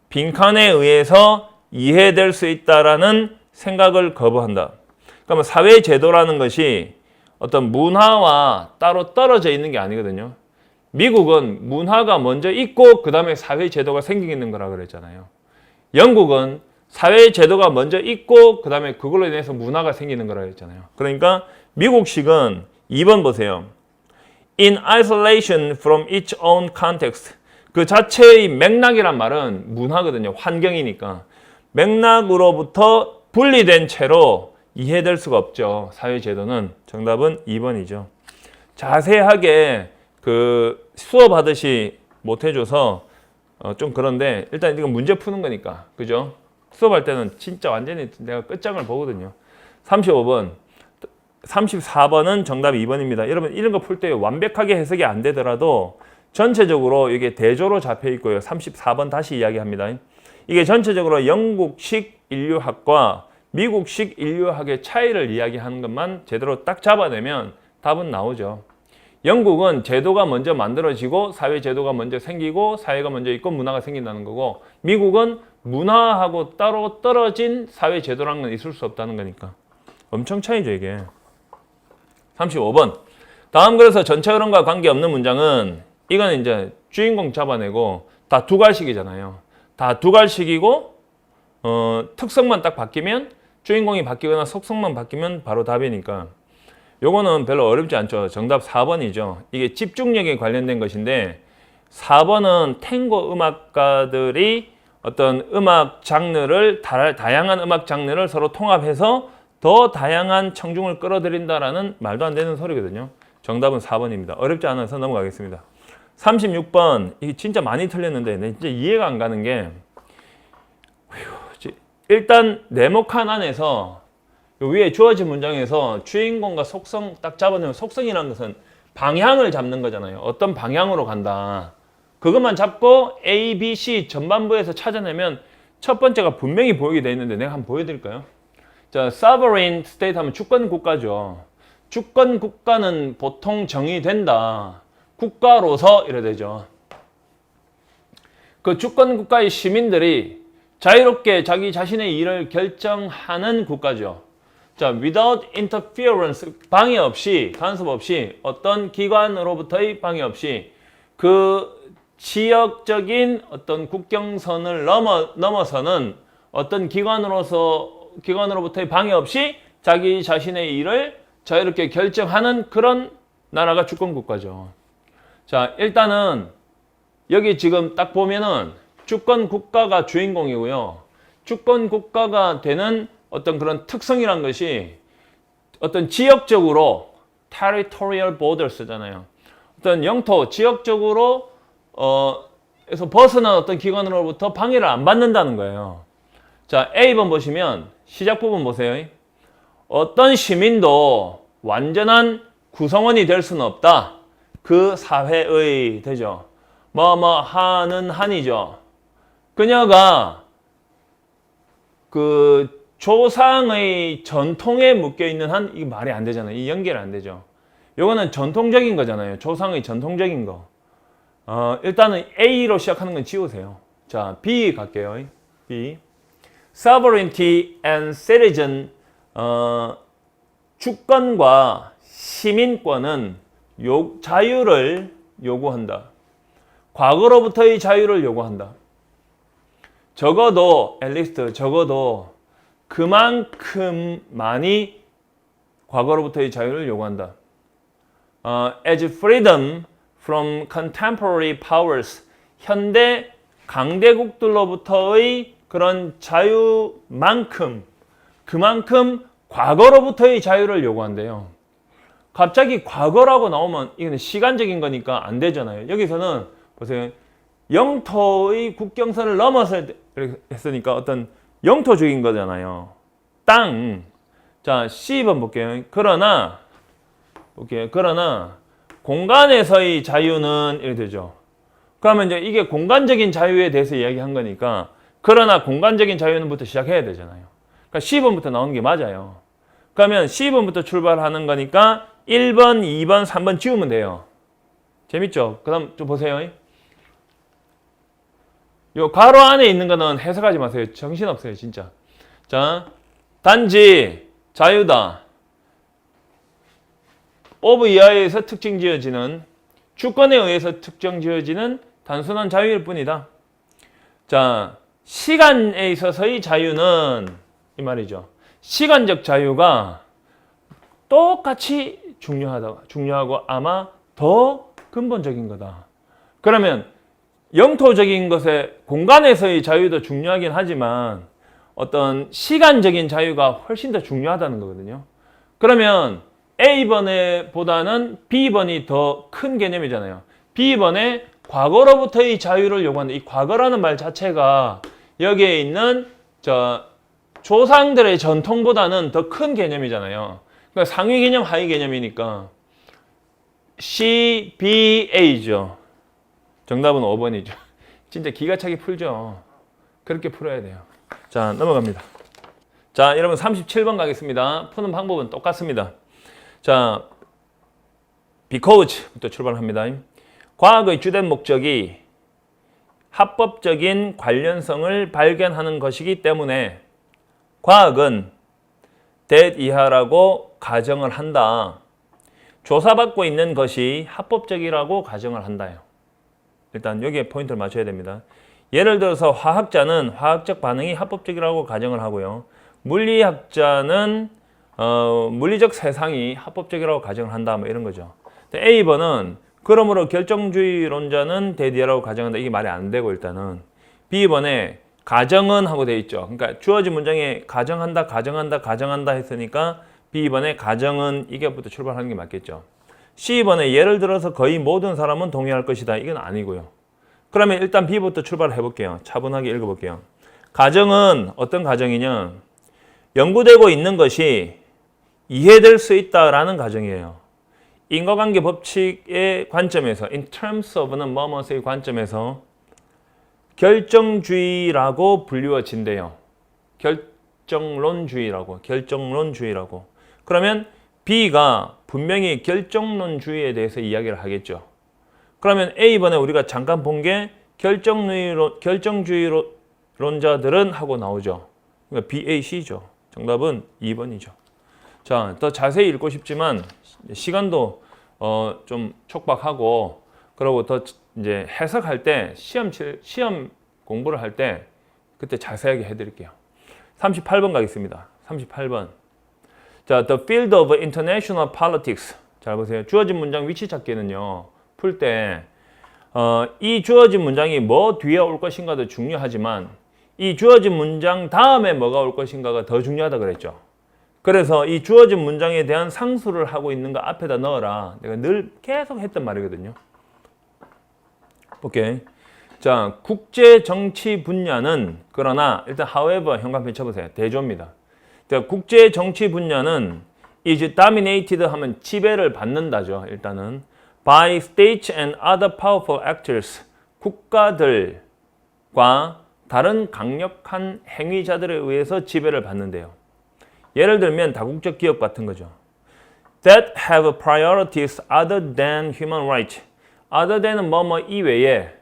빈칸에 의해서 이해될 수 있다라는 생각을 거부한다. 그러면 사회 제도라는 것이 어떤 문화와 따로 떨어져 있는 게 아니거든요. 미국은 문화가 먼저 있고 그 다음에 사회 제도가 생기는 거라 그랬잖아요. 영국은 사회 제도가 먼저 있고 그 다음에 그걸로 인해서 문화가 생기는 거라 했잖아요. 그러니까 미국식은 2번 보세요. In isolation from its own context. 그 자체의 맥락이란 말은 문화거든요. 환경이니까. 맥락으로부터 분리된 채로 이해될 수가 없죠. 사회 제도는. 정답은 2번이죠. 자세하게 수업하듯이 못 해줘서 좀 그런데 일단 이건 문제 푸는 거니까. 그죠? 수업할 때는 진짜 완전히 내가 끝장을 보거든요. 35번. 34번은 정답 2번입니다. 여러분 이런 거 풀 때 완벽하게 해석이 안 되더라도 전체적으로 이게 대조로 잡혀 있고요. 34번 다시 이야기합니다. 이게 전체적으로 영국식 인류학과 미국식 인류학의 차이를 이야기하는 것만 제대로 딱 잡아내면 답은 나오죠. 영국은 제도가 먼저 만들어지고 사회 제도가 먼저 생기고 사회가 먼저 있고 문화가 생긴다는 거고 미국은 문화하고 따로 떨어진 사회 제도라는 건 있을 수 없다는 거니까. 엄청 차이죠 이게. 35번. 다음 그래서 전체 흐름과 관계없는 문장은 이거는 이제 주인공 잡아내고 다 두 갈식이잖아요. 다 두 갈식이고 특성만 딱 바뀌면 주인공이 바뀌거나 속성만 바뀌면 바로 답이니까 요거는 별로 어렵지 않죠. 정답 4번이죠. 이게 집중력에 관련된 것인데 4번은 탱고 음악가들이 어떤 음악 장르를 다양한 음악 장르를 서로 통합해서 더 더 다양한 청중을 끌어들인다라는 말도 안 되는 소리거든요. 정답은 4번입니다. 어렵지 않아서 넘어가겠습니다. 36번, 이게 진짜 많이 틀렸는데 진짜 이해가 안 가는 게 일단 네모칸 안에서 위에 주어진 문장에서 주인공과 속성 딱 잡아내면 속성이라는 것은 방향을 잡는 거잖아요. 어떤 방향으로 간다. 그것만 잡고 A, B, C 전반부에서 찾아내면 첫 번째가 분명히 보이게 돼 있는데 내가 한번 보여드릴까요? 자, sovereign state 하면 주권 국가죠. 주권 국가는 보통 정의된다. 국가로서 이래 되죠. 그 주권 국가의 시민들이 자유롭게 자기 자신의 일을 결정하는 국가죠. 자, without interference, 방해 없이, 간섭 없이, 어떤 기관으로부터의 방해 없이 그 지역적인 어떤 국경선을 넘어서는 어떤 기관으로부터의 방해 없이 자기 자신의 일을 자유롭게 결정하는 그런 나라가 주권 국가죠. 자, 일단은 여기 지금 딱 보면은 주권 국가가 주인공이고요. 주권 국가가 되는 어떤 그런 특성이란 것이 어떤 지역적으로 territorial borders잖아요. 어떤 영토, 지역적으로 에서 벗어난 어떤 기관으로부터 방해를 안 받는다는 거예요. 자, A번 보시면 시작 부분 보세요. 어떤 시민도 완전한 구성원이 될 수는 없다. 그 사회의 되죠. 뭐뭐 하는 한이죠. 그녀가 그 조상의 전통에 묶여 있는 한, 이게 말이 안 되잖아요. 이 연결이 안 되죠. 요거는 전통적인 거잖아요. 조상의 전통적인 거. 일단은 A로 시작하는 건 지우세요. 자, B 갈게요. B. Sovereignty and citizen, 주권과 시민권은 자유를 요구한다. 과거로부터의 자유를 요구한다. 적어도, at least, 적어도 그만큼 많이 과거로부터의 자유를 요구한다. As freedom from contemporary powers, 현대 강대국들로부터의 그런 자유만큼, 그만큼 과거로부터의 자유를 요구한대요. 갑자기 과거라고 나오면 이건 시간적인 거니까 안 되잖아요. 여기서는 보세요. 영토의 국경선을 넘어서 했으니까 어떤 영토적인 거잖아요. 땅. 자, C번 볼게요. 그러나 공간에서의 자유는 이렇게 되죠. 그러면 이제 이게 공간적인 자유에 대해서 이야기한 거니까 그러나 공간적인 자유는부터 시작해야 되잖아요. 그러니까 C번부터 나오는 게 맞아요. 그러면 C번부터 출발하는 거니까 1번, 2번, 3번 지우면 돼요. 재밌죠? 그 다음 좀 보세요. 요 괄호 안에 있는 거는 해석하지 마세요. 정신없어요, 진짜. 자, 단지 자유다. of 이하에서 특징 지어지는, 주권에 의해서 특정 지어지는 단순한 자유일 뿐이다. 자, 시간에 있어서의 자유는 이 말이죠. 시간적 자유가 똑같이 중요하고 아마 더 근본적인 거다. 그러면 영토적인 것에 공간에서의 자유도 중요하긴 하지만 어떤 시간적인 자유가 훨씬 더 중요하다는 거거든요. 그러면 A번에 보다는 B번이 더 큰 개념이잖아요. B번에 과거로부터의 자유를 요구한다. 이 과거라는 말 자체가 여기에 있는 조상들의 전통보다는 더 큰 개념이잖아요. 그러니까 상위 개념, 하위 개념이니까 C, B, A죠. 정답은 5번이죠. 진짜 기가 차게 풀죠. 그렇게 풀어야 돼요. 자, 넘어갑니다. 자, 여러분 37번 가겠습니다. 푸는 방법은 똑같습니다. 자, because부터 출발합니다. 과학의 주된 목적이 합법적인 관련성을 발견하는 것이기 때문에 과학은 that 이하라고 가정을 한다. 조사받고 있는 것이 합법적이라고 가정을 한다요. 일단 여기에 포인트를 맞춰야 됩니다. 예를 들어서 화학자는 화학적 반응이 합법적이라고 가정을 하고요. 물리학자는 물리적 세상이 합법적이라고 가정을 한다. 뭐 이런 거죠. A번은 그러므로 결정주의론자는 대디라고 가정한다. 이게 말이 안 되고 일단은 B번에 가정은 하고 되어 있죠. 그러니까 주어진 문장에 가정한다 했으니까 B번에 가정은 이게부터 출발하는 게 맞겠죠. C번에 예를 들어서 거의 모든 사람은 동의할 것이다. 이건 아니고요. 그러면 일단 B부터 출발해 볼게요. 차분하게 읽어볼게요. 가정은 어떤 가정이냐? 연구되고 있는 것이 이해될 수 있다라는 가정이에요. 인과관계 법칙의 관점에서 in terms of는 뭐뭐의 관점에서 결정주의라고 불리워진대요. 결정론주의라고. 그러면 B가 분명히 결정론주의에 대해서 이야기를 하겠죠. 그러면 A번에 우리가 잠깐 본 게 결정주의론자들은 하고 나오죠. 그러니까 BAC죠. 정답은 2번이죠. 자, 더 자세히 읽고 싶지만 시간도 좀 촉박하고 그리고 더 이제 해석할 때 시험 공부를 할 때 그때 자세하게 해드릴게요. 38번 가겠습니다. 38번. 자, the field of international politics. 잘 보세요. 주어진 문장 위치 찾기는요. 풀 때 이 주어진 문장이 뭐 뒤에 올 것인가도 중요하지만 이 주어진 문장 다음에 뭐가 올 것인가가 더 중요하다 그랬죠. 그래서 이 주어진 문장에 대한 상수를 하고 있는 거 앞에다 넣어라. 내가 늘 계속 했던 말이거든요. 오케이. 자, 국제 정치 분야는 그러나 일단 however 현관펜 쳐보세요. 대조입니다. 자, 국제 정치 분야는 is dominated 하면 지배를 받는다죠. 일단은 by states and other powerful actors 국가들과 다른 강력한 행위자들에 의해서 지배를 받는데요. 예를 들면 다국적 기업 같은 거죠. That have priorities other than human rights. other than은 뭐뭐 이외에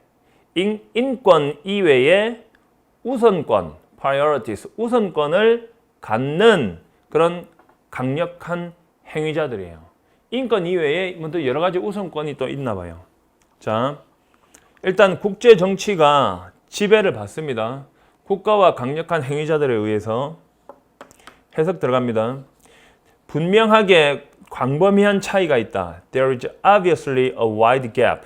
인권 이외에 우선권, priorities, 우선권을 갖는 그런 강력한 행위자들이에요. 인권 이외에 또 여러 가지 우선권이 또 있나 봐요. 자, 일단 국제 정치가 지배를 받습니다. 국가와 강력한 행위자들에 의해서. 해석 들어갑니다. 분명하게 광범위한 차이가 있다. There is obviously a wide gap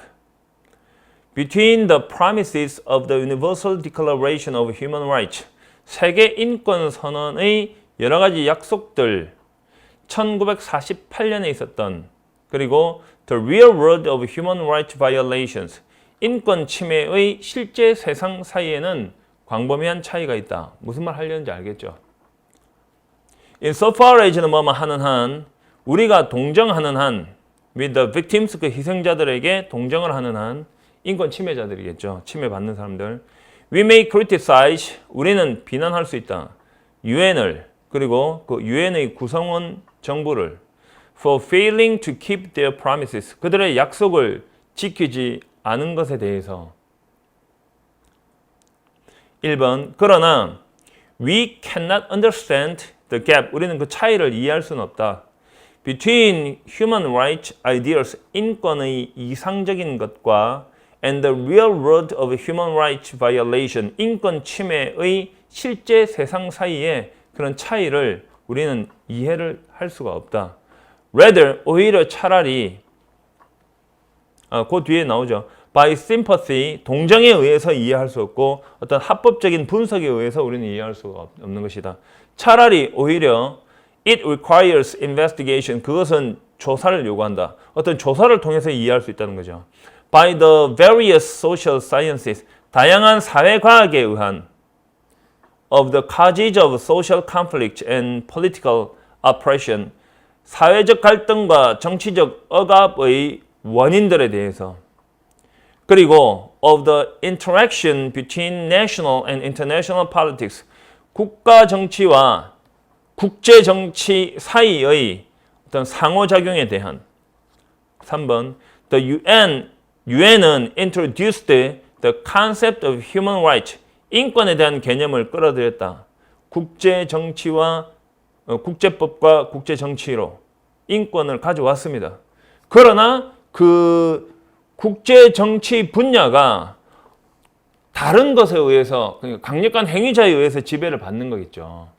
between the promises of the Universal Declaration of Human Rights. 세계 인권 선언의 여러 가지 약속들 1948년에 있었던 그리고 the real world of human rights violations. 인권 침해의 실제 세상 사이에는 광범위한 차이가 있다. 무슨 말 하려는지 알겠죠? Insofar as는 뭐뭐 하는 한 우리가 동정하는 한 with the victims 그 희생자들에게 동정을 하는 한 인권 침해자들이겠죠. 침해받는 사람들. We may criticize 우리는 비난할 수 있다. UN을 그리고 그 UN의 구성원 정부를 for failing to keep their promises 그들의 약속을 지키지 않은 것에 대해서 1번 그러나 we cannot understand the gap 우리는 그 차이를 이해할 수는 없다. Between human rights ideals 인권의 이상적인 것과 and the real world of human rights violation 인권 침해의 실제 세상 사이에 그런 차이를 우리는 이해를 할 수가 없다. Rather 오히려 차라리 그 뒤에 나오죠. By sympathy 동정에 의해서 이해할 수 없고 어떤 합법적인 분석에 의해서 우리는 이해할 수가 없는 것이다. 차라리 오히려 it requires investigation 그것은 조사를 요구한다. 어떤 조사를 통해서 이해할 수 있다는 거죠. By the various social sciences 다양한 사회과학에 의한 of the causes of social conflict and political oppression 사회적 갈등과 정치적 억압의 원인들에 대해서 그리고 of the interaction between national and international politics 국가 정치와 국제 정치 사이의 어떤 상호작용에 대한 3번 the UN은 introduced the concept of human rights 인권에 대한 개념을 끌어들였다. 국제 정치와 국제법과 국제 정치로 인권을 가져왔습니다. 그러나 그 국제 정치 분야가 다른 것에 의해서 그러니까 강력한 행위자에 의해서 지배를 받는 거겠죠.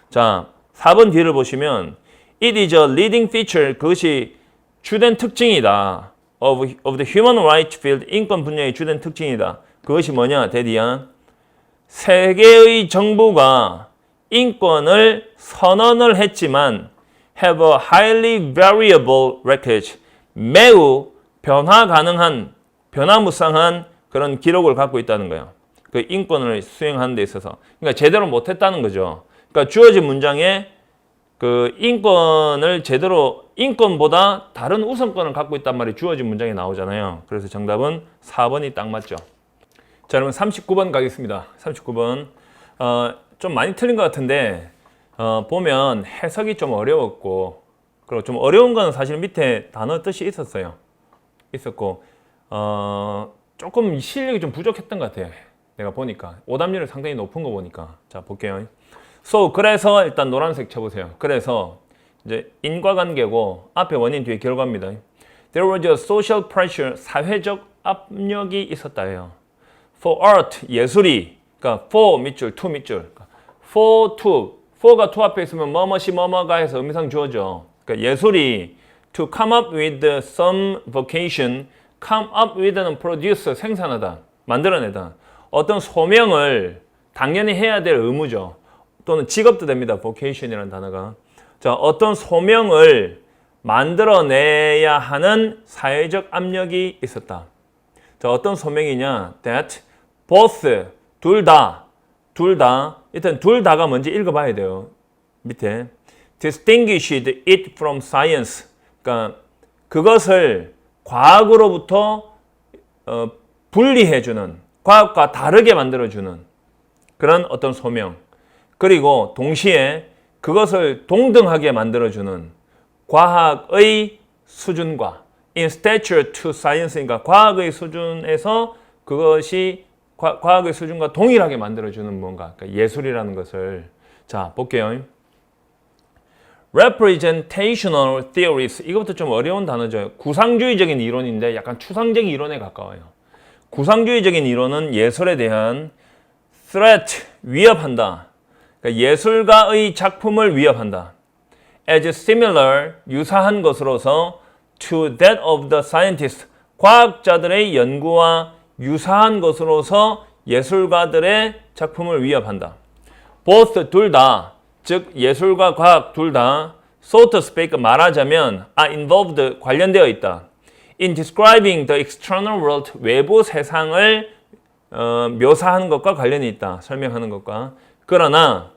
자, 4번 뒤를 보시면 it is a leading feature 그것이 주된 특징이다. of the human rights field 인권 분야의 주된 특징이다. 그것이 뭐냐? 대디야. 세계의 정부가 인권을 선언을 했지만 have a highly variable record, 매우 변화 가능한, 변화무쌍한 그런 기록을 갖고 있다는 거예요. 그 인권을 수행하는 데 있어서. 그러니까 제대로 못했다는 거죠. 그러니까 주어진 문장에 그 인권을 제대로, 인권보다 다른 우선권을 갖고 있단 말이 주어진 문장에 나오잖아요. 그래서 정답은 4번이 딱 맞죠. 자, 여러분 39번 가겠습니다. 39번. 좀 많이 틀린 것 같은데, 보면 해석이 좀 어려웠고, 그리고 좀 어려운 건 사실 밑에 단어 뜻이 있었고, 조금 실력이 좀 부족했던 것 같아요. 내가 보니까. 오답률이 상당히 높은 거 보니까. 자, 볼게요. So, 그래서 일단 노란색 쳐보세요. 그래서 이제 인과관계고, 앞에 원인 뒤에 결과입니다. There was a social pressure, 사회적 압력이 있었다 해요. For art, 예술이, 그러니까 for 밑줄, to 밑줄. for to, for가 to 앞에 있으면 뭐뭐시 뭐뭐가 해서 의미상 주어져. 그러니까 예술이 to come up with some vocation, come up with는 produce, 생산하다, 만들어내다. 어떤 소명을 당연히 해야 될 의무죠. 또는 직업도 됩니다. vocation이라는 단어가. 자, 어떤 소명을 만들어내야 하는 사회적 압력이 있었다. 자, 어떤 소명이냐? That both, 둘 다. 일단 둘 다가 뭔지 읽어봐야 돼요. 밑에. distinguished it from science. 그러니까 그것을 과학으로부터 분리해주는, 과학과 다르게 만들어주는 그런 어떤 소명. 그리고 동시에 그것을 동등하게 만들어주는 과학의 수준과 in stature to science니까 과학의 수준에서 그것이 과학의 수준과 동일하게 만들어주는 뭔가, 그러니까 예술이라는 것을. 자, 볼게요. representational theories, 이것부터 좀 어려운 단어죠. 구상주의적인 이론인데 약간 추상적 이론에 가까워요. 구상주의적인 이론은 예술에 대한 threat, 위협한다. 그러니까 예술가의 작품을 위협한다. as similar, 유사한 것으로서 to that of the scientist, 과학자들의 연구와 유사한 것으로서 예술가들의 작품을 위협한다. both, 둘 다, 즉 예술과 과학 둘 다 so to speak, 말하자면 are involved, 관련되어 있다. in describing the external world, 외부 세상을 묘사하는 것과 관련이 있다. 설명하는 것과. 그러나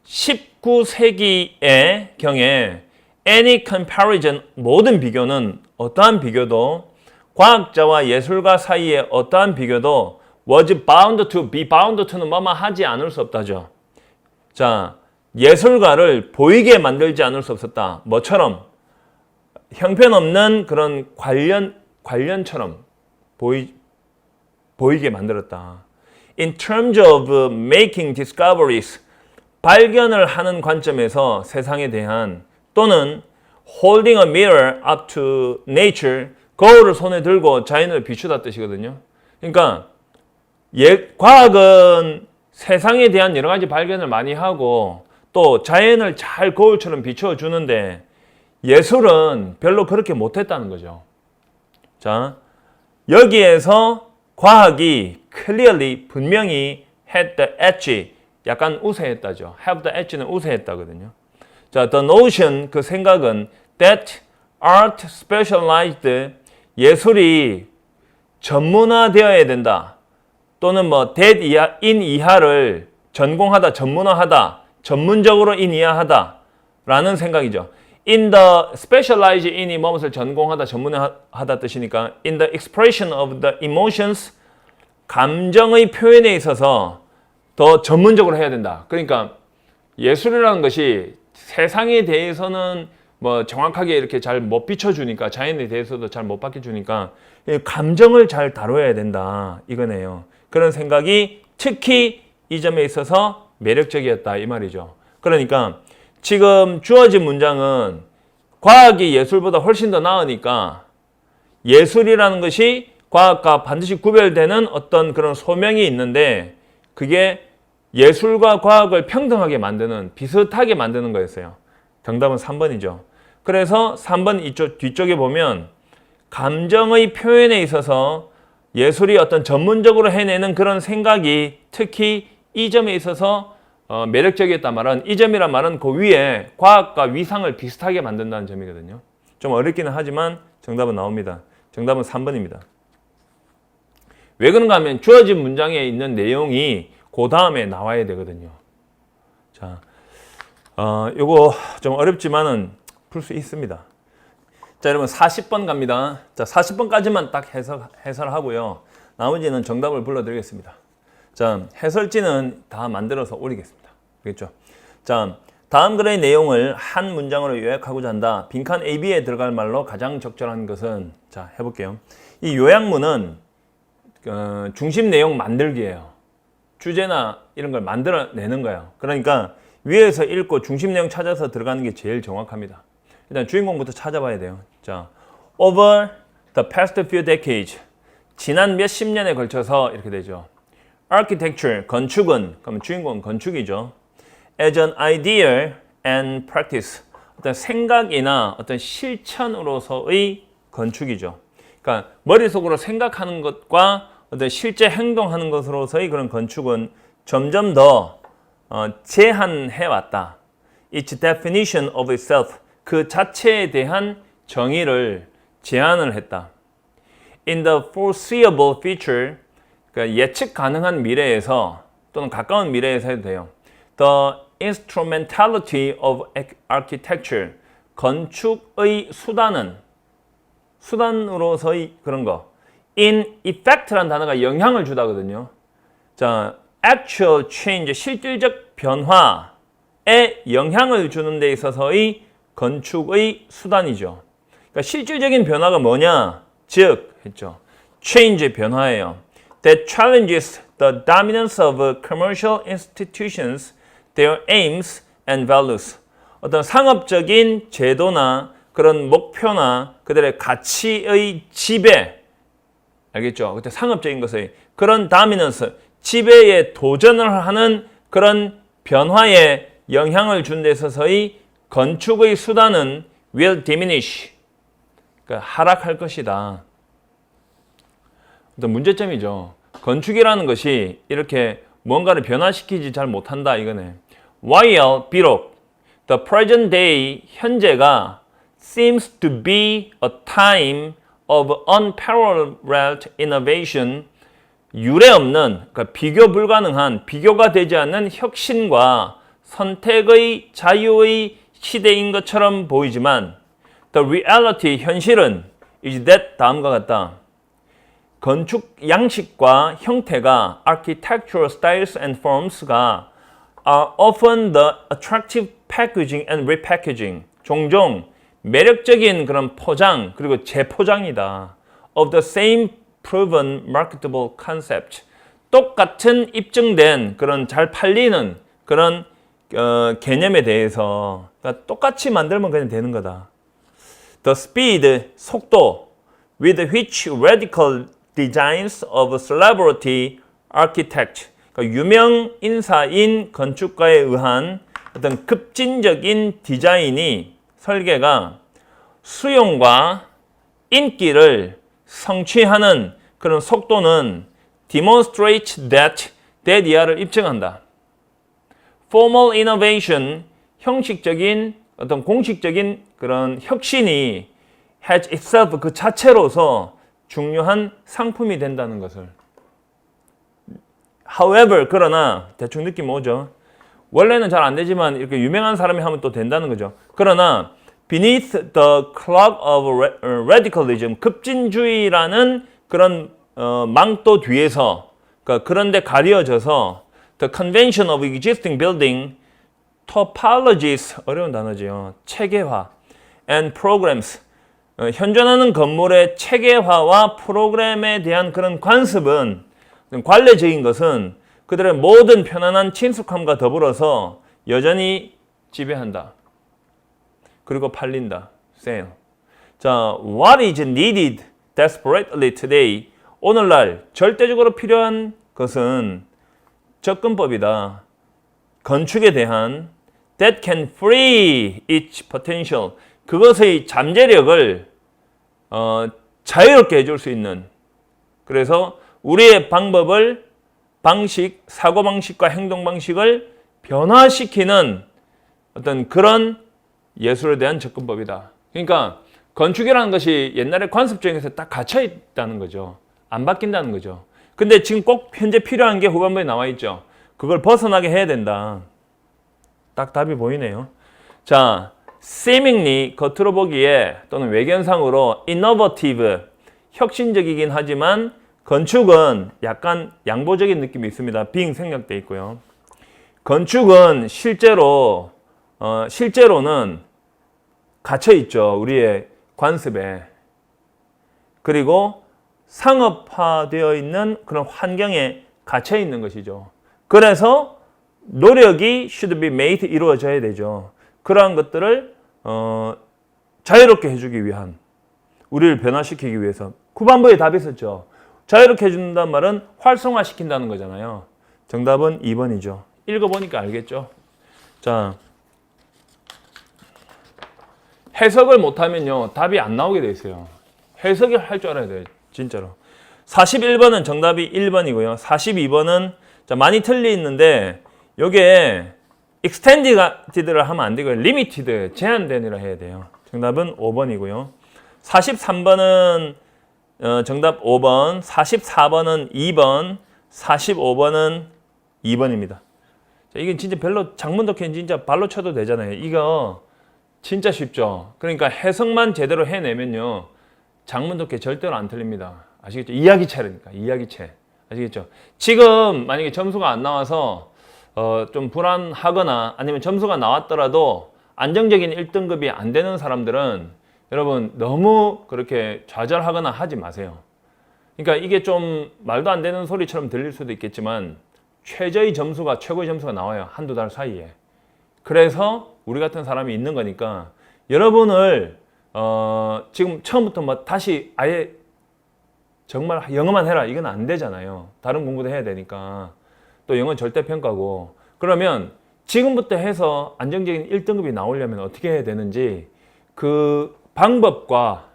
19세기의 경에 any comparison, 모든 비교는, 어떠한 비교도, 과학자와 예술가 사이의 어떠한 비교도 was bound to, be bound to는 뭐뭐 하지 않을 수 없다죠. 자, 예술가를 보이게 만들지 않을 수 없었다. 뭐처럼? 형편없는 그런 관련처럼 보이게 만들었다. In terms of making discoveries, 발견을 하는 관점에서 세상에 대한, 또는 holding a mirror up to nature, 거울을 손에 들고 자연을 비추다 뜻이거든요. 그러니까 과학은 세상에 대한 여러 가지 발견을 많이 하고 또 자연을 잘 거울처럼 비춰주는데 예술은 별로 그렇게 못했다는 거죠. 자, 여기에서 과학이 clearly, 분명히 had the edge, 약간 우세했다죠. have the edge는 우세했다거든요. 자, the notion, 그 생각은 that art specialized, 예술이 전문화되어야 된다. 또는 뭐 that in 이하를 전공하다, 전문화하다, 전문적으로 in 이하하다 라는 생각이죠. in the specialize in이 무엇을 전공하다, 전문화하다 뜻이니까 in the expression of the emotions, 감정의 표현에 있어서 더 전문적으로 해야 된다. 그러니까 예술이라는 것이 세상에 대해서는 뭐 정확하게 이렇게 잘 못 비춰주니까, 자연에 대해서도 잘 못 밝혀주니까 감정을 잘 다뤄야 된다 이거네요. 그런 생각이 특히 이 점에 있어서 매력적이었다 이 말이죠. 그러니까 지금 주어진 문장은 과학이 예술보다 훨씬 더 나으니까 예술이라는 것이 과학과 반드시 구별되는 어떤 그런 소명이 있는데 그게 예술과 과학을 평등하게 만드는, 비슷하게 만드는 거였어요. 정답은 3번이죠. 그래서 3번 이쪽 뒤쪽에 보면 감정의 표현에 있어서 예술이 어떤 전문적으로 해내는 그런 생각이 특히 이 점에 있어서 매력적이었단 말은 이 점이란 말은 그 위에 과학과 위상을 비슷하게 만든다는 점이거든요. 좀 어렵기는 하지만 정답은 나옵니다. 정답은 3번입니다. 왜 그런가 하면 주어진 문장에 있는 내용이 그 다음에 나와야 되거든요. 자, 요거 좀 어렵지만은 풀 수 있습니다. 자, 여러분 40번 갑니다. 자, 40번까지만 딱 해설하고요. 나머지는 정답을 불러드리겠습니다. 자, 해설지는 다 만들어서 올리겠습니다. 알겠죠? 자, 다음 글의 내용을 한 문장으로 요약하고자 한다. 빈칸 A, B에 들어갈 말로 가장 적절한 것은, 자, 해볼게요. 이 요약문은 중심 내용 만들기예요. 주제나 이런 걸 만들어내는 거예요. 그러니까 위에서 읽고 중심 내용 찾아서 들어가는 게 제일 정확합니다. 일단 주인공부터 찾아봐야 돼요. 자, over the past few decades, 지난 몇십 년에 걸쳐서 이렇게 되죠. architecture, 건축은, 그러면 주인공은 건축이죠. as an idea and practice, 어떤 생각이나 어떤 실천으로서의 건축이죠. 그러니까 머릿속으로 생각하는 것과 어떤 실제 행동하는 것으로서의 그런 건축은 점점 더 제한해왔다. Its definition of itself, 그 자체에 대한 정의를 제한을 했다. In the foreseeable future, 그러니까 예측 가능한 미래에서 또는 가까운 미래에서 해도 돼요. The instrumentality of architecture, 건축의 수단으로서의 그런 거. In effect라는 단어가 영향을 주다거든요. 자, actual change, 실질적 변화에 영향을 주는 데 있어서의 건축의 수단이죠. 그러니까 실질적인 변화가 뭐냐? 즉, 했죠. change, 변화예요. That challenges the dominance of commercial institutions, their aims and values. 어떤 상업적인 제도나 그런 목표나 그들의 가치의 지배, 알겠죠? 그때 상업적인 것의 그런 dominance, 지배에 도전을 하는 그런 변화에 영향을 준 데 있어서의 건축의 수단은 will diminish, 그러니까 하락할 것이다. 어떤 문제점이죠. 건축이라는 것이 이렇게 뭔가를 변화시키지 잘 못한다 이거네. While 비록 the present day, 현재가 seems to be a time of unparalleled innovation, 유례없는, 그러니까 비교 불가능한, 비교가 되지 않는 혁신과 선택의 자유의 시대인 것처럼 보이지만 the reality, 현실은 is that, 다음과 같다. 건축 양식과 형태가 architectural styles and forms가 are often the attractive packaging and repackaging, 종종 매력적인 그런 포장 그리고 재포장이다. of the same proven marketable concept, 똑같은 입증된 그런 잘 팔리는 그런 개념에 대해서, 그러니까 똑같이 만들면 그냥 되는 거다. The speed, 속도, with which radical designs of celebrity architect, 그러니까 유명 인사인 건축가에 의한 어떤 급진적인 디자인이, 설계가 수용과 인기를 성취하는 그런 속도는 demonstrate that 이하를 입증한다. Formal innovation, 형식적인 어떤 공식적인 그런 혁신이 has itself, 그 자체로서 중요한 상품이 된다는 것을. However, 그러나 대충 느낌 오죠? 원래는 잘 안 되지만 이렇게 유명한 사람이 하면 또 된다는 거죠. 그러나 beneath the cloud of radicalism, 급진주의라는 그런 망토 뒤에서, 그러니까 그런데 가려져서 the convention of existing building, topologies, 어려운 단어죠. 체계화 and programs, 현존하는 건물의 체계화와 프로그램에 대한 그런 관습은, 관례적인 것은 그들의 모든 편안한 친숙함과 더불어서 여전히 지배한다. 그리고 팔린다. sale. 자, what is needed desperately today? 오늘날 절대적으로 필요한 것은 접근법이다. 건축에 대한 that can free its potential, 그것의 잠재력을 자유롭게 해줄 수 있는 그래서 우리의 사고방식과 행동방식을 변화시키는 어떤 그런 예술에 대한 접근법이다. 그러니까 건축이라는 것이 옛날에 관습적에서 딱 갇혀 있다는 거죠. 안 바뀐다는 거죠. 근데 지금 꼭 현재 필요한 게 후반부에 나와 있죠. 그걸 벗어나게 해야 된다. 딱 답이 보이네요. 자, seemingly 겉으로 보기에 또는 외견상으로 innovative 혁신적이긴 하지만 건축은 약간 양보적인 느낌이 있습니다. being 생략돼 있고요. 건축은 실제로는 갇혀 있죠. 우리의 관습에. 그리고 상업화되어 있는 그런 환경에 갇혀 있는 것이죠. 그래서 노력이 should be made 이루어져야 되죠. 그러한 것들을 자유롭게 해주기 위한, 우리를 변화시키기 위해서. 후반부에 답이 있었죠. 자유롭게 해준다는 말은 활성화시킨다는 거잖아요. 정답은 2번이죠. 읽어보니까 알겠죠. 자, 해석을 못하면요 답이 안 나오게 돼 있어요. 해석을 할 줄 알아야 돼요. 진짜로. 41번은 정답이 1번이고요. 42번은 많이 틀리는데 요게 extended를 하면 안 되고요. limited, 제한된이라 해야 돼요. 정답은 5번이고요. 43번은 정답 5번, 44번은 2번, 45번은 2번입니다. 이게 진짜 별로 작문 독해는 진짜 발로 쳐도 되잖아요. 이거 진짜 쉽죠. 그러니까 해석만 제대로 해내면요 작문 독해 절대로 안 틀립니다. 아시겠죠? 이야기체라니까. 이야기체. 아시겠죠? 지금 만약에 점수가 안 나와서 좀 불안하거나 아니면 점수가 나왔더라도 안정적인 1등급이 안 되는 사람들은 여러분 너무 그렇게 좌절하거나 하지 마세요. 그러니까 이게 좀 말도 안 되는 소리처럼 들릴 수도 있겠지만 최고의 점수가 나와요. 한두 달 사이에. 그래서 우리 같은 사람이 있는 거니까 여러분을 지금 처음부터 다시 아예 정말 영어만 해라 이건 안 되잖아요. 다른 공부도 해야 되니까. 또 영어 절대평가고. 그러면 지금부터 해서 안정적인 1등급이 나오려면 어떻게 해야 되는지 그 방법과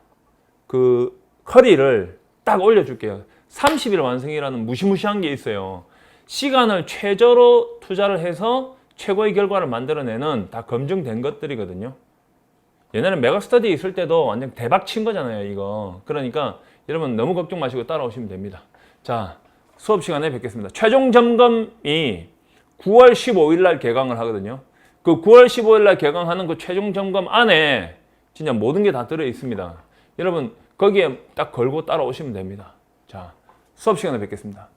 그 커리를 딱 올려줄게요. 30일 완성이라는 무시무시한 게 있어요. 시간을 최저로 투자를 해서 최고의 결과를 만들어내는 다 검증된 것들이거든요. 옛날에 메가스터디 있을 때도 완전 대박 친 거잖아요, 이거. 그러니까 여러분 너무 걱정 마시고 따라오시면 됩니다. 자, 수업 시간에 뵙겠습니다. 최종 점검이 9월 15일 날 개강을 하거든요. 그 9월 15일 날 개강하는 그 최종 점검 안에 진짜 모든 게 다 들어 있습니다. 여러분 거기에 딱 걸고 따라오시면 됩니다. 자, 수업 시간에 뵙겠습니다.